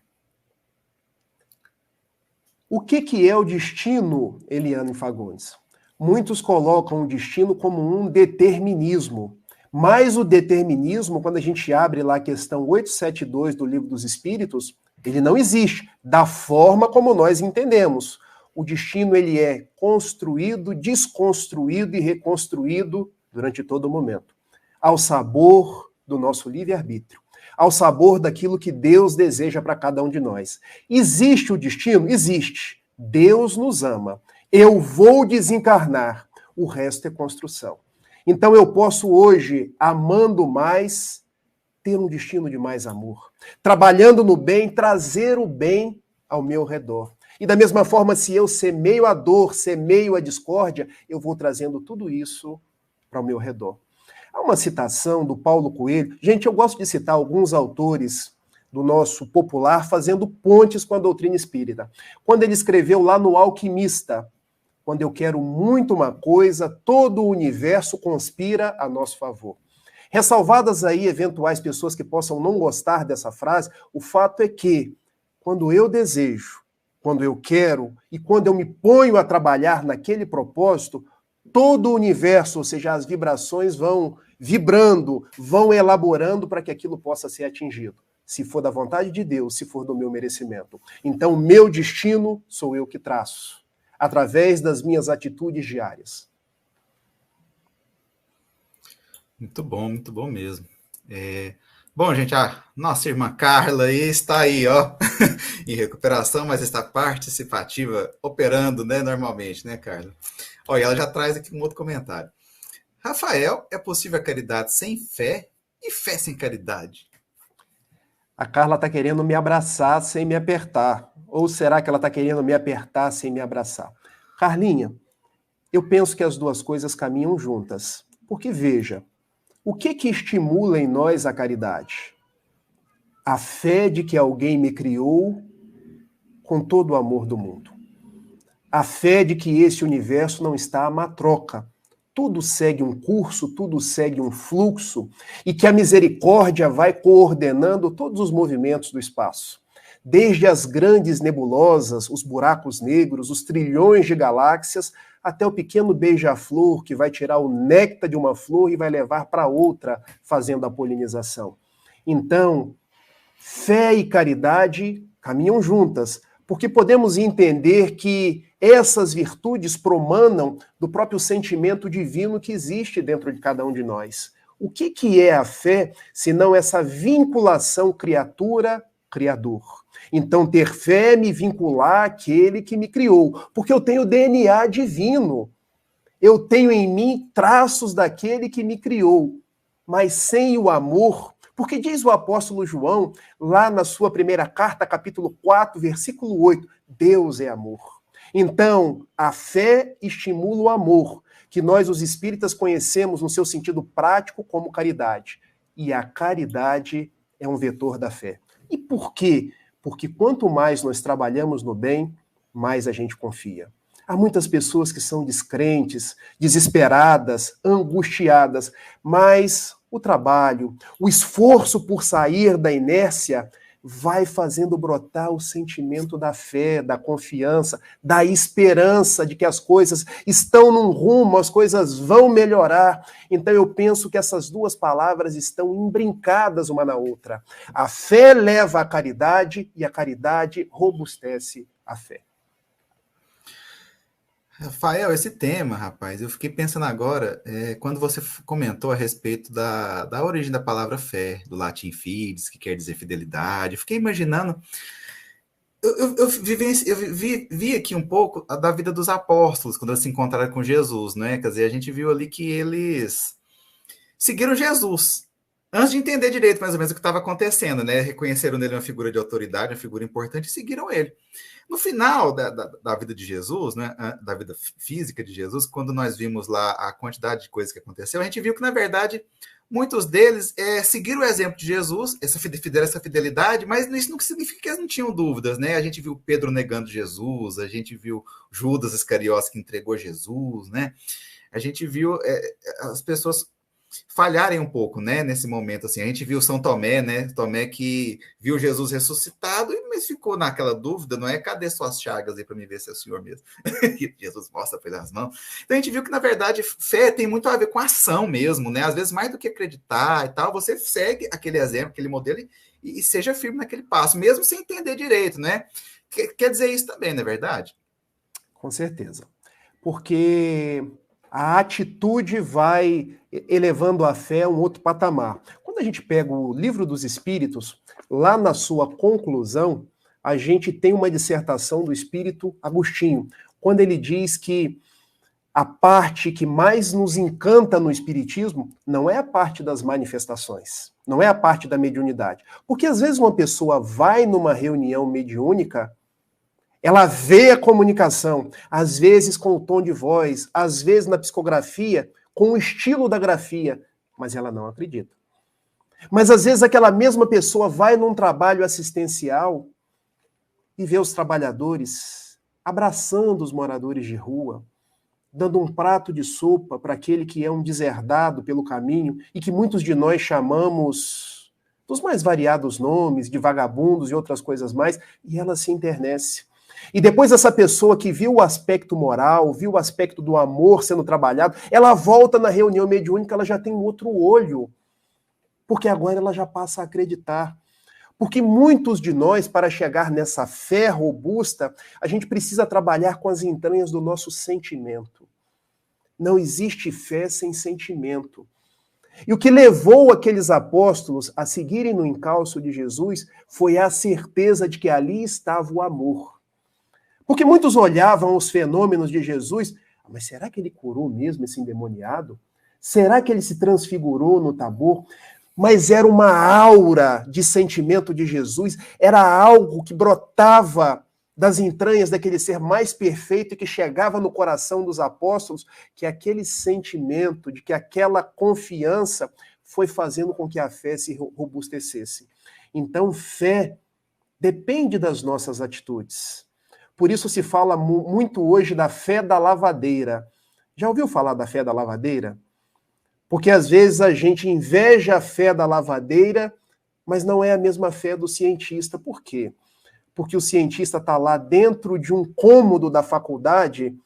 O que é o destino, Eliane Fagundes? Muitos colocam o destino como um determinismo. Mas o determinismo, quando a gente abre lá a questão 872 do Livro dos Espíritos, ele não existe da forma como nós entendemos. O destino ele é construído, desconstruído e reconstruído durante todo o momento, ao sabor do nosso livre-arbítrio, ao sabor daquilo que Deus deseja para cada um de nós. Existe o destino? Existe. Deus nos ama. Eu vou desencarnar. O resto é construção. Então eu posso hoje, amando mais, ter um destino de mais amor. Trabalhando no bem, trazer o bem ao meu redor. E da mesma forma, se eu semeio a dor, semeio a discórdia, eu vou trazendo tudo isso para o meu redor. Há uma citação do Paulo Coelho. Gente, eu gosto de citar alguns autores do nosso popular fazendo pontes com a doutrina espírita. Quando ele escreveu lá no Alquimista, quando eu quero muito uma coisa, todo o universo conspira a nosso favor. Ressalvadas aí eventuais pessoas que possam não gostar dessa frase, o fato é que, quando eu desejo, quando eu quero e quando eu me ponho a trabalhar naquele propósito, todo o universo, ou seja, as vibrações vão vibrando, vão elaborando para que aquilo possa ser atingido. Se for da vontade de Deus, se for do meu merecimento. Então, meu destino sou eu que traço, através das minhas atitudes diárias. Muito bom mesmo. Bom, gente, a nossa irmã Carla aí está aí, ó, em recuperação, mas está participativa, operando, né, normalmente, né, Carla? Olha, ela já traz aqui um outro comentário. Rafael, é possível a caridade sem fé e fé sem caridade? A Carla está querendo me abraçar sem me apertar. Ou será que ela está querendo me apertar sem me abraçar? Carlinha, eu penso que as duas coisas caminham juntas. Porque, veja, o que estimula em nós a caridade? A fé de que alguém me criou com todo o amor do mundo. A fé de que esse universo não está à matroca. Tudo segue um curso, tudo segue um fluxo, e que a misericórdia vai coordenando todos os movimentos do espaço. Desde as grandes nebulosas, os buracos negros, os trilhões de galáxias, até o pequeno beija-flor que vai tirar o néctar de uma flor e vai levar para outra, fazendo a polinização. Então, fé e caridade caminham juntas, porque podemos entender que essas virtudes promanam do próprio sentimento divino que existe dentro de cada um de nós. O que é a fé, senão essa vinculação criatura-criador? Então, ter fé é me vincular àquele que me criou, porque eu tenho DNA divino. Eu tenho em mim traços daquele que me criou. Mas sem o amor, porque diz o apóstolo João, lá na sua primeira carta, capítulo 4, versículo 8, Deus é amor. Então, a fé estimula o amor, que nós, os espíritas, conhecemos no seu sentido prático como caridade. E a caridade é um vetor da fé. E por quê? Porque quanto mais nós trabalhamos no bem, mais a gente confia. Há muitas pessoas que são descrentes, desesperadas, angustiadas, mas o trabalho, o esforço por sair da inércia vai fazendo brotar o sentimento da fé, da confiança, da esperança de que as coisas estão num rumo, as coisas vão melhorar. Então eu penso que essas duas palavras estão imbrincadas uma na outra. A fé leva à caridade e a caridade robustece a fé. Rafael, esse tema, rapaz, eu fiquei pensando agora, quando você comentou a respeito da origem da palavra fé, do latim fides, que quer dizer fidelidade, eu fiquei imaginando, vi aqui um pouco da vida dos apóstolos, quando eles se encontraram com Jesus, né? Quer dizer, a gente viu ali que eles seguiram Jesus, antes de entender direito mais ou menos o que estava acontecendo, né? Reconheceram nele uma figura de autoridade, uma figura importante, e seguiram ele. No final da vida de Jesus, né, da vida física de Jesus, quando nós vimos lá a quantidade de coisas que aconteceu, a gente viu que, na verdade, muitos deles seguiram o exemplo de Jesus, essa fidelidade, mas isso não significa que eles não tinham dúvidas, né? A gente viu Pedro negando Jesus, a gente viu Judas Iscariotes que entregou Jesus, né? A gente viu as pessoas falharem um pouco, né, nesse momento, assim, a gente viu São Tomé, né, Tomé que viu Jesus ressuscitado, mas ficou naquela dúvida, não é, cadê suas chagas aí para me ver se é o Senhor mesmo, Jesus mostra pelas mãos, então a gente viu que, na verdade, fé tem muito a ver com ação mesmo, né, às vezes mais do que acreditar e tal, você segue aquele exemplo, aquele modelo e seja firme naquele passo, mesmo sem entender direito, né, quer dizer isso também, não é verdade? Com certeza, porque a atitude vai elevando a fé a um outro patamar. Quando a gente pega o Livro dos Espíritos, lá na sua conclusão, a gente tem uma dissertação do Espírito Agostinho, quando ele diz que a parte que mais nos encanta no Espiritismo não é a parte das manifestações, não é a parte da mediunidade. Porque às vezes uma pessoa vai numa reunião mediúnica, ela vê a comunicação, às vezes com o tom de voz, às vezes na psicografia, com o estilo da grafia, mas ela não acredita. Mas às vezes aquela mesma pessoa vai num trabalho assistencial e vê os trabalhadores abraçando os moradores de rua, dando um prato de sopa para aquele que é um deserdado pelo caminho e que muitos de nós chamamos dos mais variados nomes, de vagabundos e outras coisas mais, e ela se enternece. E depois essa pessoa que viu o aspecto moral, viu o aspecto do amor sendo trabalhado, ela volta na reunião mediúnica, ela já tem um outro olho, porque agora ela já passa a acreditar. Porque muitos de nós, para chegar nessa fé robusta, a gente precisa trabalhar com as entranhas do nosso sentimento. Não existe fé sem sentimento. E o que levou aqueles apóstolos a seguirem no encalço de Jesus foi a certeza de que ali estava o amor. Porque muitos olhavam os fenômenos de Jesus, mas será que ele curou mesmo esse endemoniado? Será que ele se transfigurou no Tabor? Mas era uma aura de sentimento de Jesus, era algo que brotava das entranhas daquele ser mais perfeito e que chegava no coração dos apóstolos, que aquele sentimento, de que aquela confiança foi fazendo com que a fé se robustecesse. Então, fé depende das nossas atitudes. Por isso se fala muito hoje da fé da lavadeira. Já ouviu falar da fé da lavadeira? Porque às vezes a gente inveja a fé da lavadeira, mas não é a mesma fé do cientista. Por quê? Porque o cientista está lá dentro de um cômodo da faculdade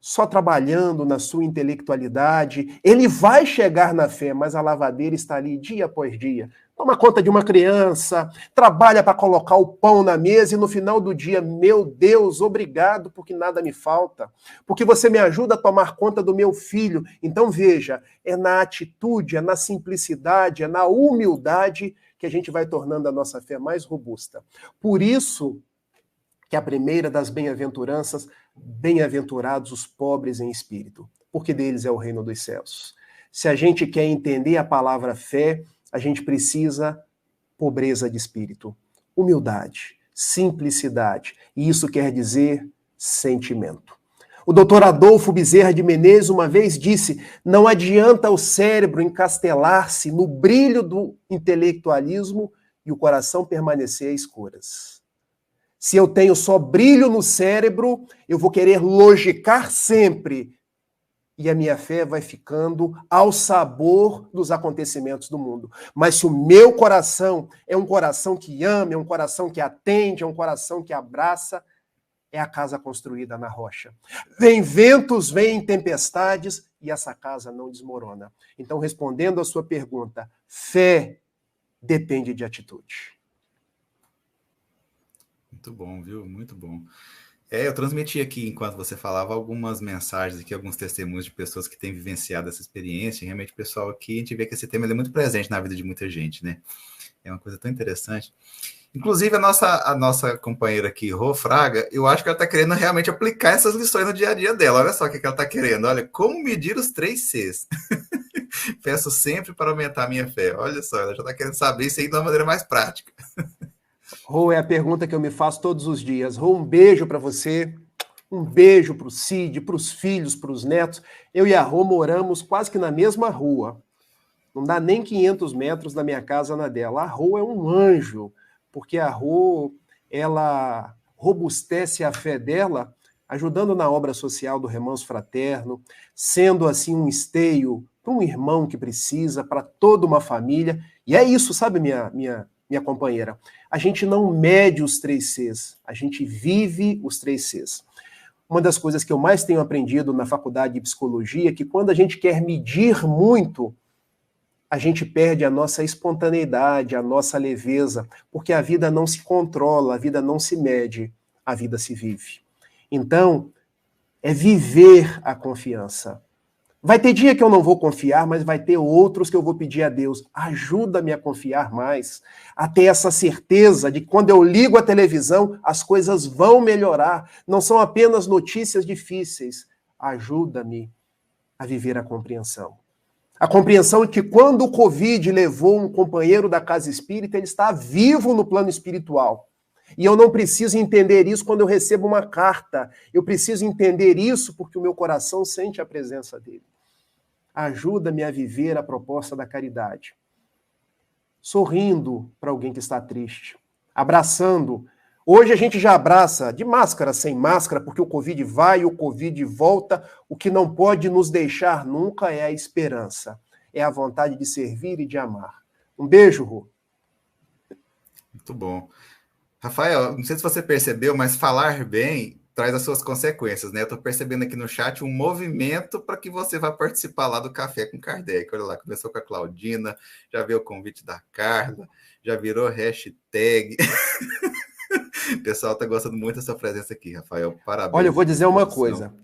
só trabalhando na sua intelectualidade. Ele vai chegar na fé, mas a lavadeira está ali dia após dia. Toma conta de uma criança, trabalha para colocar o pão na mesa e no final do dia, meu Deus, obrigado porque nada me falta, porque você me ajuda a tomar conta do meu filho. Então veja, é na atitude, é na simplicidade, é na humildade que a gente vai tornando a nossa fé mais robusta. Por isso que a primeira das bem-aventuranças, bem-aventurados os pobres em espírito, porque deles é o reino dos céus. Se a gente quer entender a palavra fé, a gente precisa pobreza de espírito, humildade, simplicidade. E isso quer dizer sentimento. O doutor Adolfo Bezerra de Menezes uma vez disse: não adianta o cérebro encastelar-se no brilho do intelectualismo e o coração permanecer a escuras. Se eu tenho só brilho no cérebro, eu vou querer logicar sempre. E a minha fé vai ficando ao sabor dos acontecimentos do mundo. Mas se o meu coração é um coração que ama, é um coração que atende, é um coração que abraça, é a casa construída na rocha. Vem ventos, vem tempestades, e essa casa não desmorona. Então, respondendo à sua pergunta, fé depende de atitude. Muito bom, viu? Muito bom. Eu transmiti aqui, enquanto você falava, algumas mensagens aqui, alguns testemunhos de pessoas que têm vivenciado essa experiência. E realmente, pessoal, aqui a gente vê que esse tema é muito presente na vida de muita gente, né? É uma coisa tão interessante. Inclusive, a nossa companheira aqui, Rô Fraga, eu acho que ela está querendo realmente aplicar essas lições no dia a dia dela. Olha só o que ela está querendo. Olha, como medir os 3 Cs. Peço sempre para aumentar a minha fé. Olha só, ela já está querendo saber isso aí de uma maneira mais prática. Rô, é a pergunta que eu me faço todos os dias. Rô, um beijo para você, um beijo para o Cid, para os filhos, para os netos. Eu e a Rô moramos quase que na mesma rua. Não dá nem 500 metros da minha casa na dela. A Rô é um anjo, porque a Rô, ela robustece a fé dela, ajudando na obra social do Remanso Fraterno, sendo assim um esteio para um irmão que precisa, para toda uma família. E é isso, sabe, minha companheira? A gente não mede os 3 Cs, a gente vive os 3 Cs. Uma das coisas que eu mais tenho aprendido na faculdade de psicologia é que quando a gente quer medir muito, a gente perde a nossa espontaneidade, a nossa leveza, porque a vida não se controla, a vida não se mede, a vida se vive. Então, é viver a confiança. Vai ter dia que eu não vou confiar, mas vai ter outros que eu vou pedir a Deus, ajuda-me a confiar mais, a ter essa certeza de que quando eu ligo a televisão, as coisas vão melhorar, não são apenas notícias difíceis. Ajuda-me a viver a compreensão. A compreensão de que quando o Covid levou um companheiro da casa espírita, ele está vivo no plano espiritual. E eu não preciso entender isso quando eu recebo uma carta. Eu preciso entender isso porque o meu coração sente a presença dele. Ajuda-me a viver a proposta da caridade. Sorrindo para alguém que está triste. Abraçando. Hoje a gente já abraça de máscara, sem máscara, porque o Covid vai e o Covid volta. O que não pode nos deixar nunca é a esperança. É a vontade de servir e de amar. Um beijo, Rô. Muito bom. Rafael, não sei se você percebeu, mas falar bem traz as suas consequências, né? Eu estou percebendo aqui no chat um movimento para que você vá participar lá do Café com Kardec. Olha lá, começou com a Claudina, já veio o convite da Carla, já virou hashtag. O pessoal está gostando muito dessa presença aqui, Rafael. Parabéns. Olha, eu vou dizer uma coisa.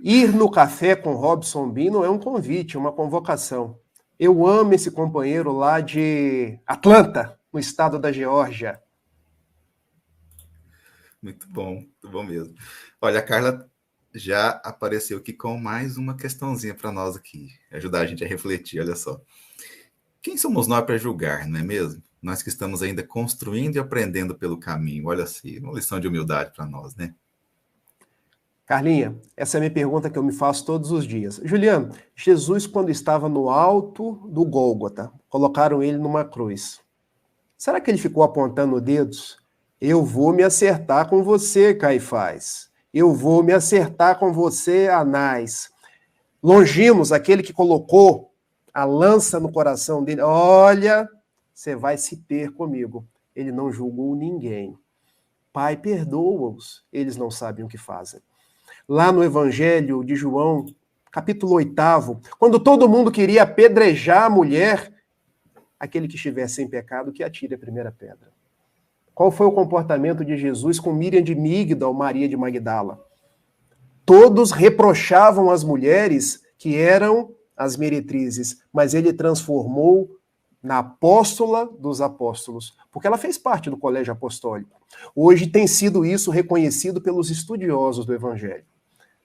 Ir no Café com Robson Bino é um convite, uma convocação. Eu amo esse companheiro lá de Atlanta, no estado da Geórgia. Muito bom mesmo. Olha, a Carla já apareceu aqui com mais uma questãozinha para nós aqui, ajudar a gente a refletir, olha só. Quem somos nós para julgar, não é mesmo? Nós que estamos ainda construindo e aprendendo pelo caminho. Olha assim, uma lição de humildade para nós, né? Carlinha, essa é a minha pergunta que eu me faço todos os dias. Juliano, Jesus, quando estava no alto do Gólgota, colocaram ele numa cruz. Será que ele ficou apontando dedos? Eu vou me acertar com você, Caifás. Eu vou me acertar com você, Anás. Longimos, aquele que colocou a lança no coração dele. Olha, você vai se ter comigo. Ele não julgou ninguém. Pai, perdoa-os. Eles não sabem o que fazem. lá no Evangelho de João, capítulo 8, quando todo mundo queria apedrejar a mulher, aquele que estiver sem pecado, que atire a primeira pedra. Qual foi o comportamento de Jesus com Miriam de Migdal, Maria de Magdala? Todos reprochavam as mulheres que eram as meretrizes, mas ele transformou na apóstola dos apóstolos, porque ela fez parte do colégio apostólico. Hoje tem sido isso reconhecido pelos estudiosos do Evangelho.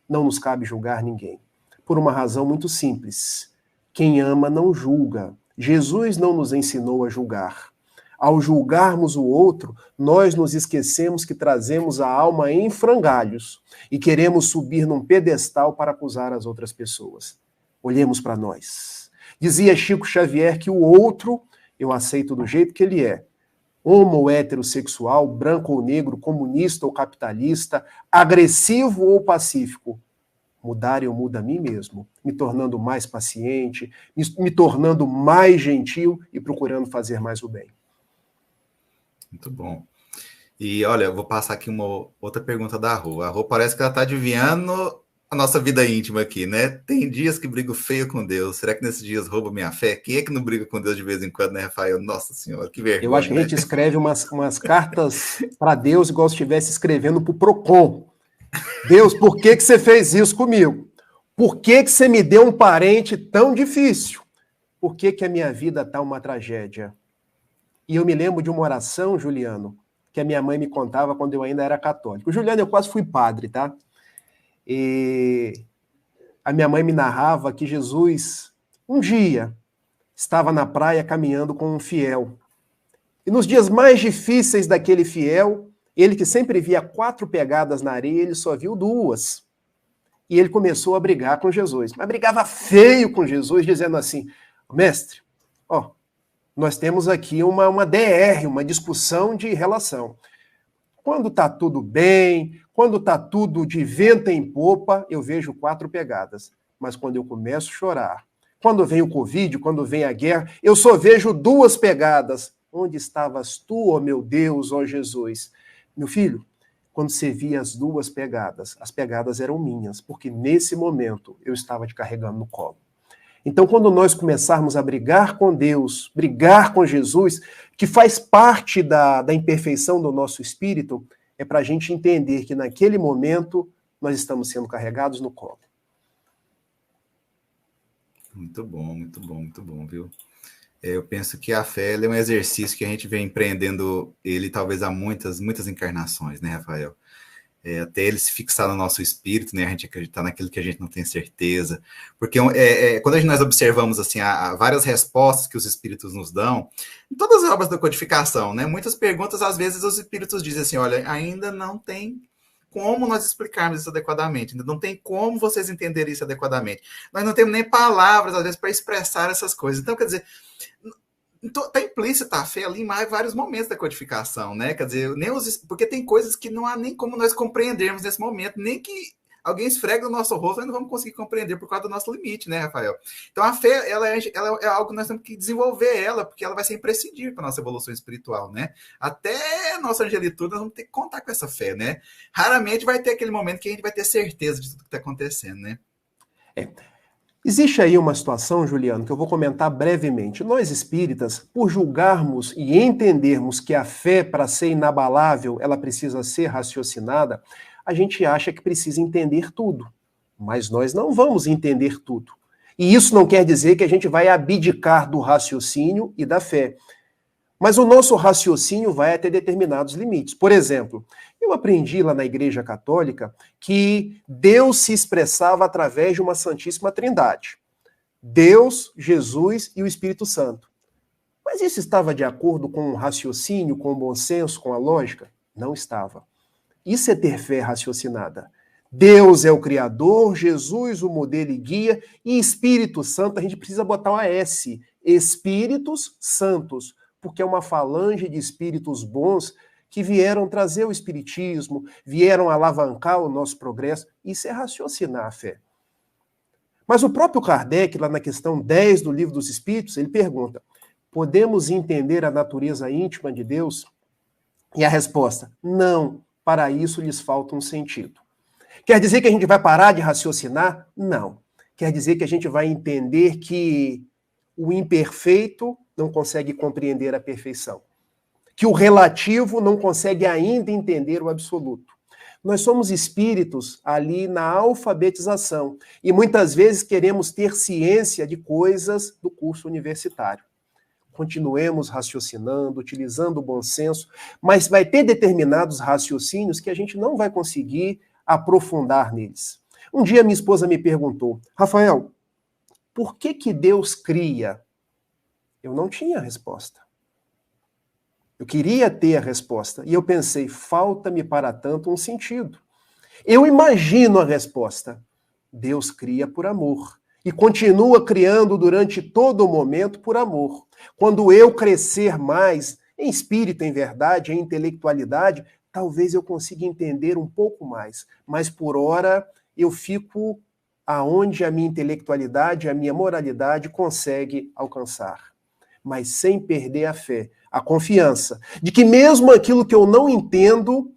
Não nos cabe julgar ninguém, por uma razão muito simples. Quem ama não julga. Jesus não nos ensinou a julgar. Ao julgarmos o outro, nós nos esquecemos que trazemos a alma em frangalhos e queremos subir num pedestal para acusar as outras pessoas. Olhemos para nós. Dizia Chico Xavier que o outro eu aceito do jeito que ele é. Homo ou heterossexual, branco ou negro, comunista ou capitalista, agressivo ou pacífico. Mudar eu mudo a mim mesmo, me tornando mais paciente, me tornando mais gentil e procurando fazer mais o bem. Muito bom. E olha, eu vou passar aqui uma outra pergunta da Rô. A Rô parece que ela está adivinhando a nossa vida íntima aqui, né? Tem dias que brigo feio com Deus. Será que nesses dias rouba minha fé? Quem é que não briga com Deus de vez em quando, né, Rafael? Nossa Senhora, que vergonha. Eu acho que a gente escreve umas cartas para Deus igual se estivesse escrevendo para o Procon. Deus, por que você fez isso comigo? Por que você me deu um parente tão difícil? Por que a minha vida está uma tragédia? E eu me lembro de uma oração, Juliano, que a minha mãe me contava quando eu ainda era católico. Juliano, eu quase fui padre, tá? E a minha mãe me narrava que Jesus, um dia, estava na praia caminhando com um fiel. E nos dias mais difíceis daquele fiel, ele que sempre via 4 pegadas na areia, ele só viu 2. E ele começou a brigar com Jesus. Mas brigava feio com Jesus, dizendo assim, mestre, ó, nós temos aqui uma DR, uma discussão de relação. Quando está tudo bem, quando está tudo de vento em popa, eu vejo 4 pegadas. Mas quando eu começo a chorar, quando vem o Covid, quando vem a guerra, eu só vejo 2 pegadas. Onde estavas tu, ó meu Deus, ó Jesus? Meu filho, quando você via as 2 pegadas, as pegadas eram minhas, porque nesse momento eu estava te carregando no colo. Então, quando nós começarmos a brigar com Deus, brigar com Jesus, que faz parte da imperfeição do nosso espírito, é para a gente entender que naquele momento nós estamos sendo carregados no colo. Muito bom, viu? Eu penso que a fé é um exercício que a gente vem empreendendo ele talvez há muitas encarnações, né, Rafael? Até ele se fixar no nosso espírito, né, a gente acreditar naquilo que a gente não tem certeza, porque quando nós observamos assim, várias respostas que os espíritos nos dão, em todas as obras da codificação, né, muitas perguntas, às vezes os espíritos dizem assim, olha, ainda não tem como nós explicarmos isso adequadamente, ainda não tem como vocês entenderem isso adequadamente, nós não temos nem palavras, às vezes, para expressar essas coisas, então, quer dizer, está implícita a fé ali em vários momentos da codificação, né? Quer dizer, porque tem coisas que não há nem como nós compreendermos nesse momento, nem que alguém esfregue no nosso rosto, nós não vamos conseguir compreender por causa do nosso limite, né, Rafael? Então a fé, ela é algo que nós temos que desenvolver ela, porque ela vai ser imprescindível para a nossa evolução espiritual, né? Até a nossa angelitude, nós vamos ter que contar com essa fé, né? Raramente vai ter aquele momento que a gente vai ter certeza de tudo que está acontecendo, né? Existe aí uma situação, Juliano, que eu vou comentar brevemente. Nós espíritas, por julgarmos e entendermos que a fé, para ser inabalável, ela precisa ser raciocinada, a gente acha que precisa entender tudo. Mas nós não vamos entender tudo. E isso não quer dizer que a gente vai abdicar do raciocínio e da fé. Mas o nosso raciocínio vai até determinados limites. Por exemplo, eu aprendi lá na Igreja Católica que Deus se expressava através de uma Santíssima Trindade. Deus, Jesus e o Espírito Santo. Mas isso estava de acordo com o raciocínio, com o bom senso, com a lógica? Não estava. Isso é ter fé raciocinada. Deus é o Criador, Jesus o modelo e guia, e Espírito Santo, a gente precisa botar uma S. Espíritos Santos, porque é uma falange de espíritos bons que vieram trazer o espiritismo, vieram alavancar o nosso progresso. Isso é raciocinar a fé. Mas o próprio Kardec, lá na questão 10 do Livro dos Espíritos, ele pergunta, podemos entender a natureza íntima de Deus? E a resposta, não, para isso lhes falta um sentido. Quer dizer que a gente vai parar de raciocinar? Não. Quer dizer que a gente vai entender que o imperfeito não consegue compreender a perfeição, que o relativo não consegue ainda entender o absoluto. Nós somos espíritos ali na alfabetização e muitas vezes queremos ter ciência de coisas do curso universitário. Continuemos raciocinando, utilizando o bom senso, mas vai ter determinados raciocínios que a gente não vai conseguir aprofundar neles. Um dia minha esposa me perguntou: Rafael, por que Deus cria? Eu não tinha resposta. Eu queria ter a resposta. E eu pensei, falta-me para tanto um sentido. Eu imagino a resposta. Deus cria por amor. E continua criando durante todo o momento por amor. Quando eu crescer mais, em espírito, em verdade, em intelectualidade, talvez eu consiga entender um pouco mais. Mas por hora, eu fico aonde a minha intelectualidade, a minha moralidade consegue alcançar. Mas sem perder a fé, a confiança de que mesmo aquilo que eu não entendo,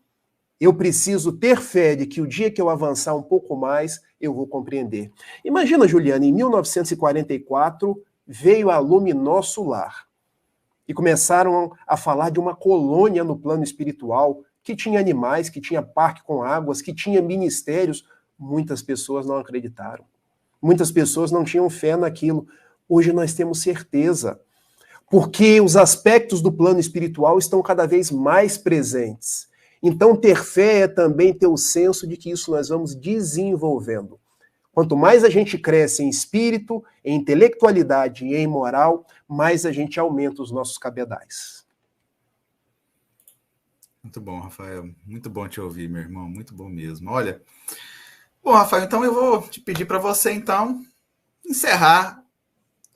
eu preciso ter fé de que o dia que eu avançar um pouco mais, eu vou compreender. Imagina, Juliana, em 1944, veio a Luminar Solar e começaram a falar de uma colônia no plano espiritual, que tinha animais, que tinha parque com águas, que tinha ministérios. Muitas pessoas não acreditaram. Muitas pessoas não tinham fé naquilo. Hoje nós temos certeza, porque os aspectos do plano espiritual estão cada vez mais presentes. Então, ter fé é também ter o senso de que isso nós vamos desenvolvendo. Quanto mais a gente cresce em espírito, em intelectualidade e em moral, mais a gente aumenta os nossos cabedais. Muito bom, Rafael. Muito bom te ouvir, meu irmão. Muito bom mesmo. Olha, bom, Rafael, então eu vou te pedir para você, então, encerrar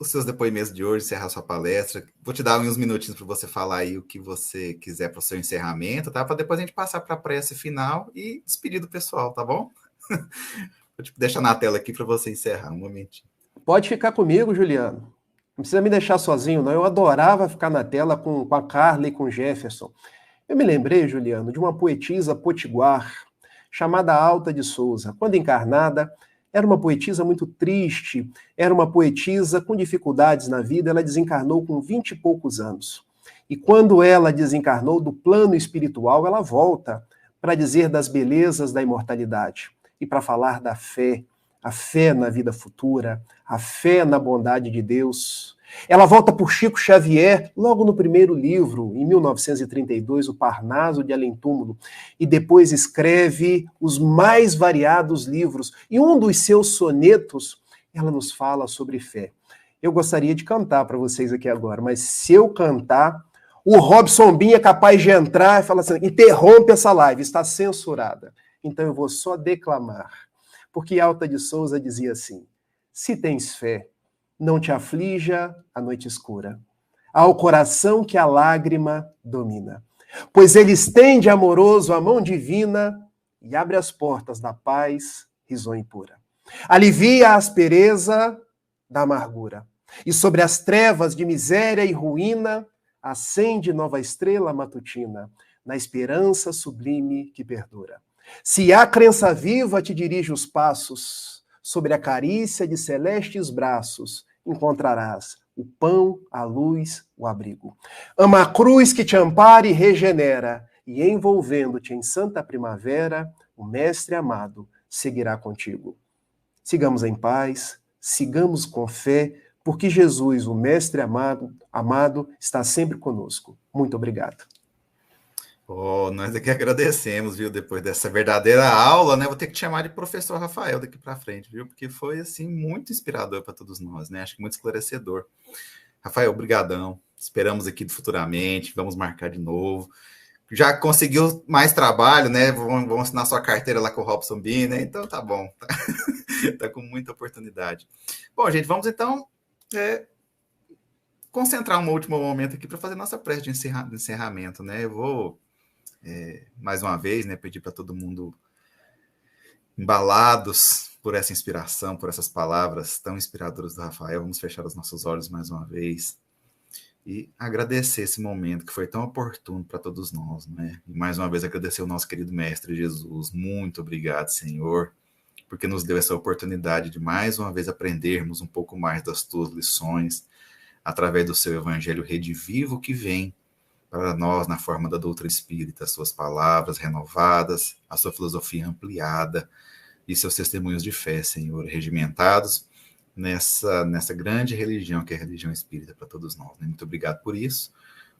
os seus depoimentos de hoje, encerrar sua palestra. Vou te dar uns minutinhos para você falar aí o que você quiser para o seu encerramento, tá? Para depois a gente passar para a prece final e despedir do pessoal, tá bom? Vou te deixar na tela aqui para você encerrar um momentinho. Pode ficar comigo, Juliano. Não precisa me deixar sozinho, não. Eu adorava ficar na tela com a Carla e com o Jefferson. Eu me lembrei, Juliano, de uma poetisa potiguar chamada Alta de Souza. Quando encarnada, era uma poetisa muito triste, era uma poetisa com dificuldades na vida, ela desencarnou com 20 e poucos anos. E quando ela desencarnou do plano espiritual, ela volta para dizer das belezas da imortalidade e para falar da fé, a fé na vida futura, a fé na bondade de Deus. Ela volta por Chico Xavier, logo no primeiro livro, em 1932, O Parnaso de Além-Túmulo, e depois escreve os mais variados livros. E um dos seus sonetos, ela nos fala sobre fé. Eu gostaria de cantar para vocês aqui agora, mas se eu cantar, o Robson Bin é capaz de entrar e falar assim, interrompe essa live, está censurada. Então eu vou só declamar. Porque Alta de Souza dizia assim, se tens fé, não te aflija a noite escura, ao coração que a lágrima domina. Pois ele estende amoroso a mão divina e abre as portas da paz risonha e pura. Alivia a aspereza da amargura. E sobre as trevas de miséria e ruína, acende nova estrela matutina, na esperança sublime que perdura. Se a crença viva te dirige os passos, sobre a carícia de celestes braços, encontrarás o pão, a luz, o abrigo. Ama a cruz que te ampara e regenera, e envolvendo-te em santa primavera, o Mestre amado seguirá contigo. Sigamos em paz, sigamos com fé, porque Jesus, o Mestre amado, está sempre conosco. Muito obrigado. Oh, nós aqui agradecemos, viu? Depois dessa verdadeira aula, né? Vou ter que te chamar de professor Rafael daqui para frente, viu? Porque foi, assim, muito inspirador para todos nós, né? Acho que muito esclarecedor. Rafael, brigadão. Esperamos aqui futuramente, vamos marcar de novo. Já conseguiu mais trabalho, né? Vamos assinar sua carteira lá com o Robson Bin, né? Então tá bom. Tá com muita oportunidade. Bom, gente, vamos então concentrar um último momento aqui para fazer nossa prece de encerramento, né? Eu vou mais uma vez, né, pedir para todo mundo, embalados por essa inspiração, por essas palavras tão inspiradoras do Rafael, vamos fechar os nossos olhos mais uma vez e agradecer esse momento que foi tão oportuno para todos nós, né? E mais uma vez agradecer o nosso querido Mestre Jesus. Muito obrigado, Senhor, porque nos deu essa oportunidade de mais uma vez aprendermos um pouco mais das tuas lições, através do seu evangelho redivivo que vem para nós na forma da doutrina espírita, as suas palavras renovadas, a sua filosofia ampliada e seus testemunhos de fé, Senhor, regimentados nessa grande religião que é a religião espírita para todos nós. Né? Muito obrigado por isso.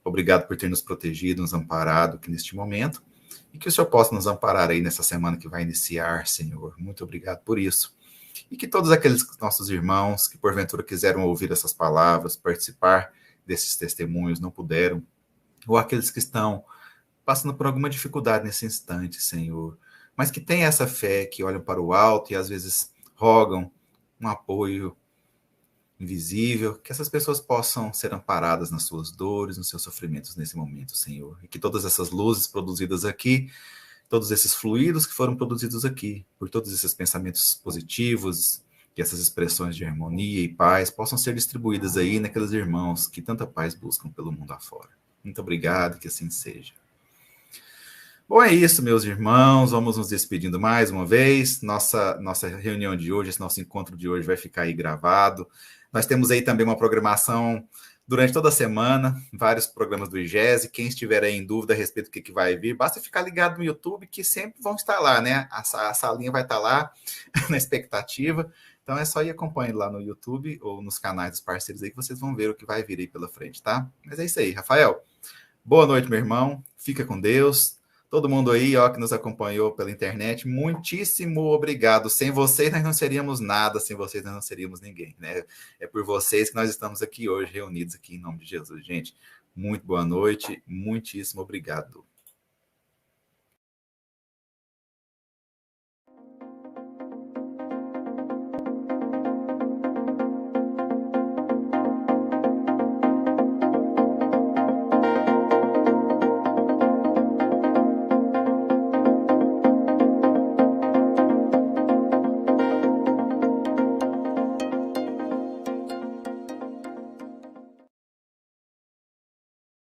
Obrigado por ter nos protegido, nos amparado aqui neste momento, e que o Senhor possa nos amparar aí nessa semana que vai iniciar, Senhor. Muito obrigado por isso. E que todos aqueles nossos irmãos que porventura quiseram ouvir essas palavras, participar desses testemunhos, não puderam, ou aqueles que estão passando por alguma dificuldade nesse instante, Senhor, mas que têm essa fé, que olham para o alto e às vezes rogam um apoio invisível, que essas pessoas possam ser amparadas nas suas dores, nos seus sofrimentos nesse momento, Senhor. E que todas essas luzes produzidas aqui, todos esses fluidos que foram produzidos aqui, por todos esses pensamentos positivos, que essas expressões de harmonia e paz possam ser distribuídas aí naqueles irmãos que tanta paz buscam pelo mundo afora. Muito obrigado, que assim seja. Bom, é isso, meus irmãos. Vamos nos despedindo mais uma vez. Nossa reunião de hoje, esse nosso encontro de hoje vai ficar aí gravado. Nós temos aí também uma programação durante toda a semana, vários programas do IGESE. Quem estiver aí em dúvida a respeito do que vai vir, basta ficar ligado no YouTube, que sempre vão estar lá, né? A salinha vai estar lá, na expectativa. Então é só ir acompanhando lá no YouTube ou nos canais dos parceiros aí que vocês vão ver o que vai vir aí pela frente, tá? Mas é isso aí, Rafael. Boa noite, meu irmão. Fica com Deus. Todo mundo aí, ó, que nos acompanhou pela internet, muitíssimo obrigado. Sem vocês, nós não seríamos nada, sem vocês, nós não seríamos ninguém, né? É por vocês que nós estamos aqui hoje, reunidos aqui em nome de Jesus, gente. Muito boa noite, muitíssimo obrigado.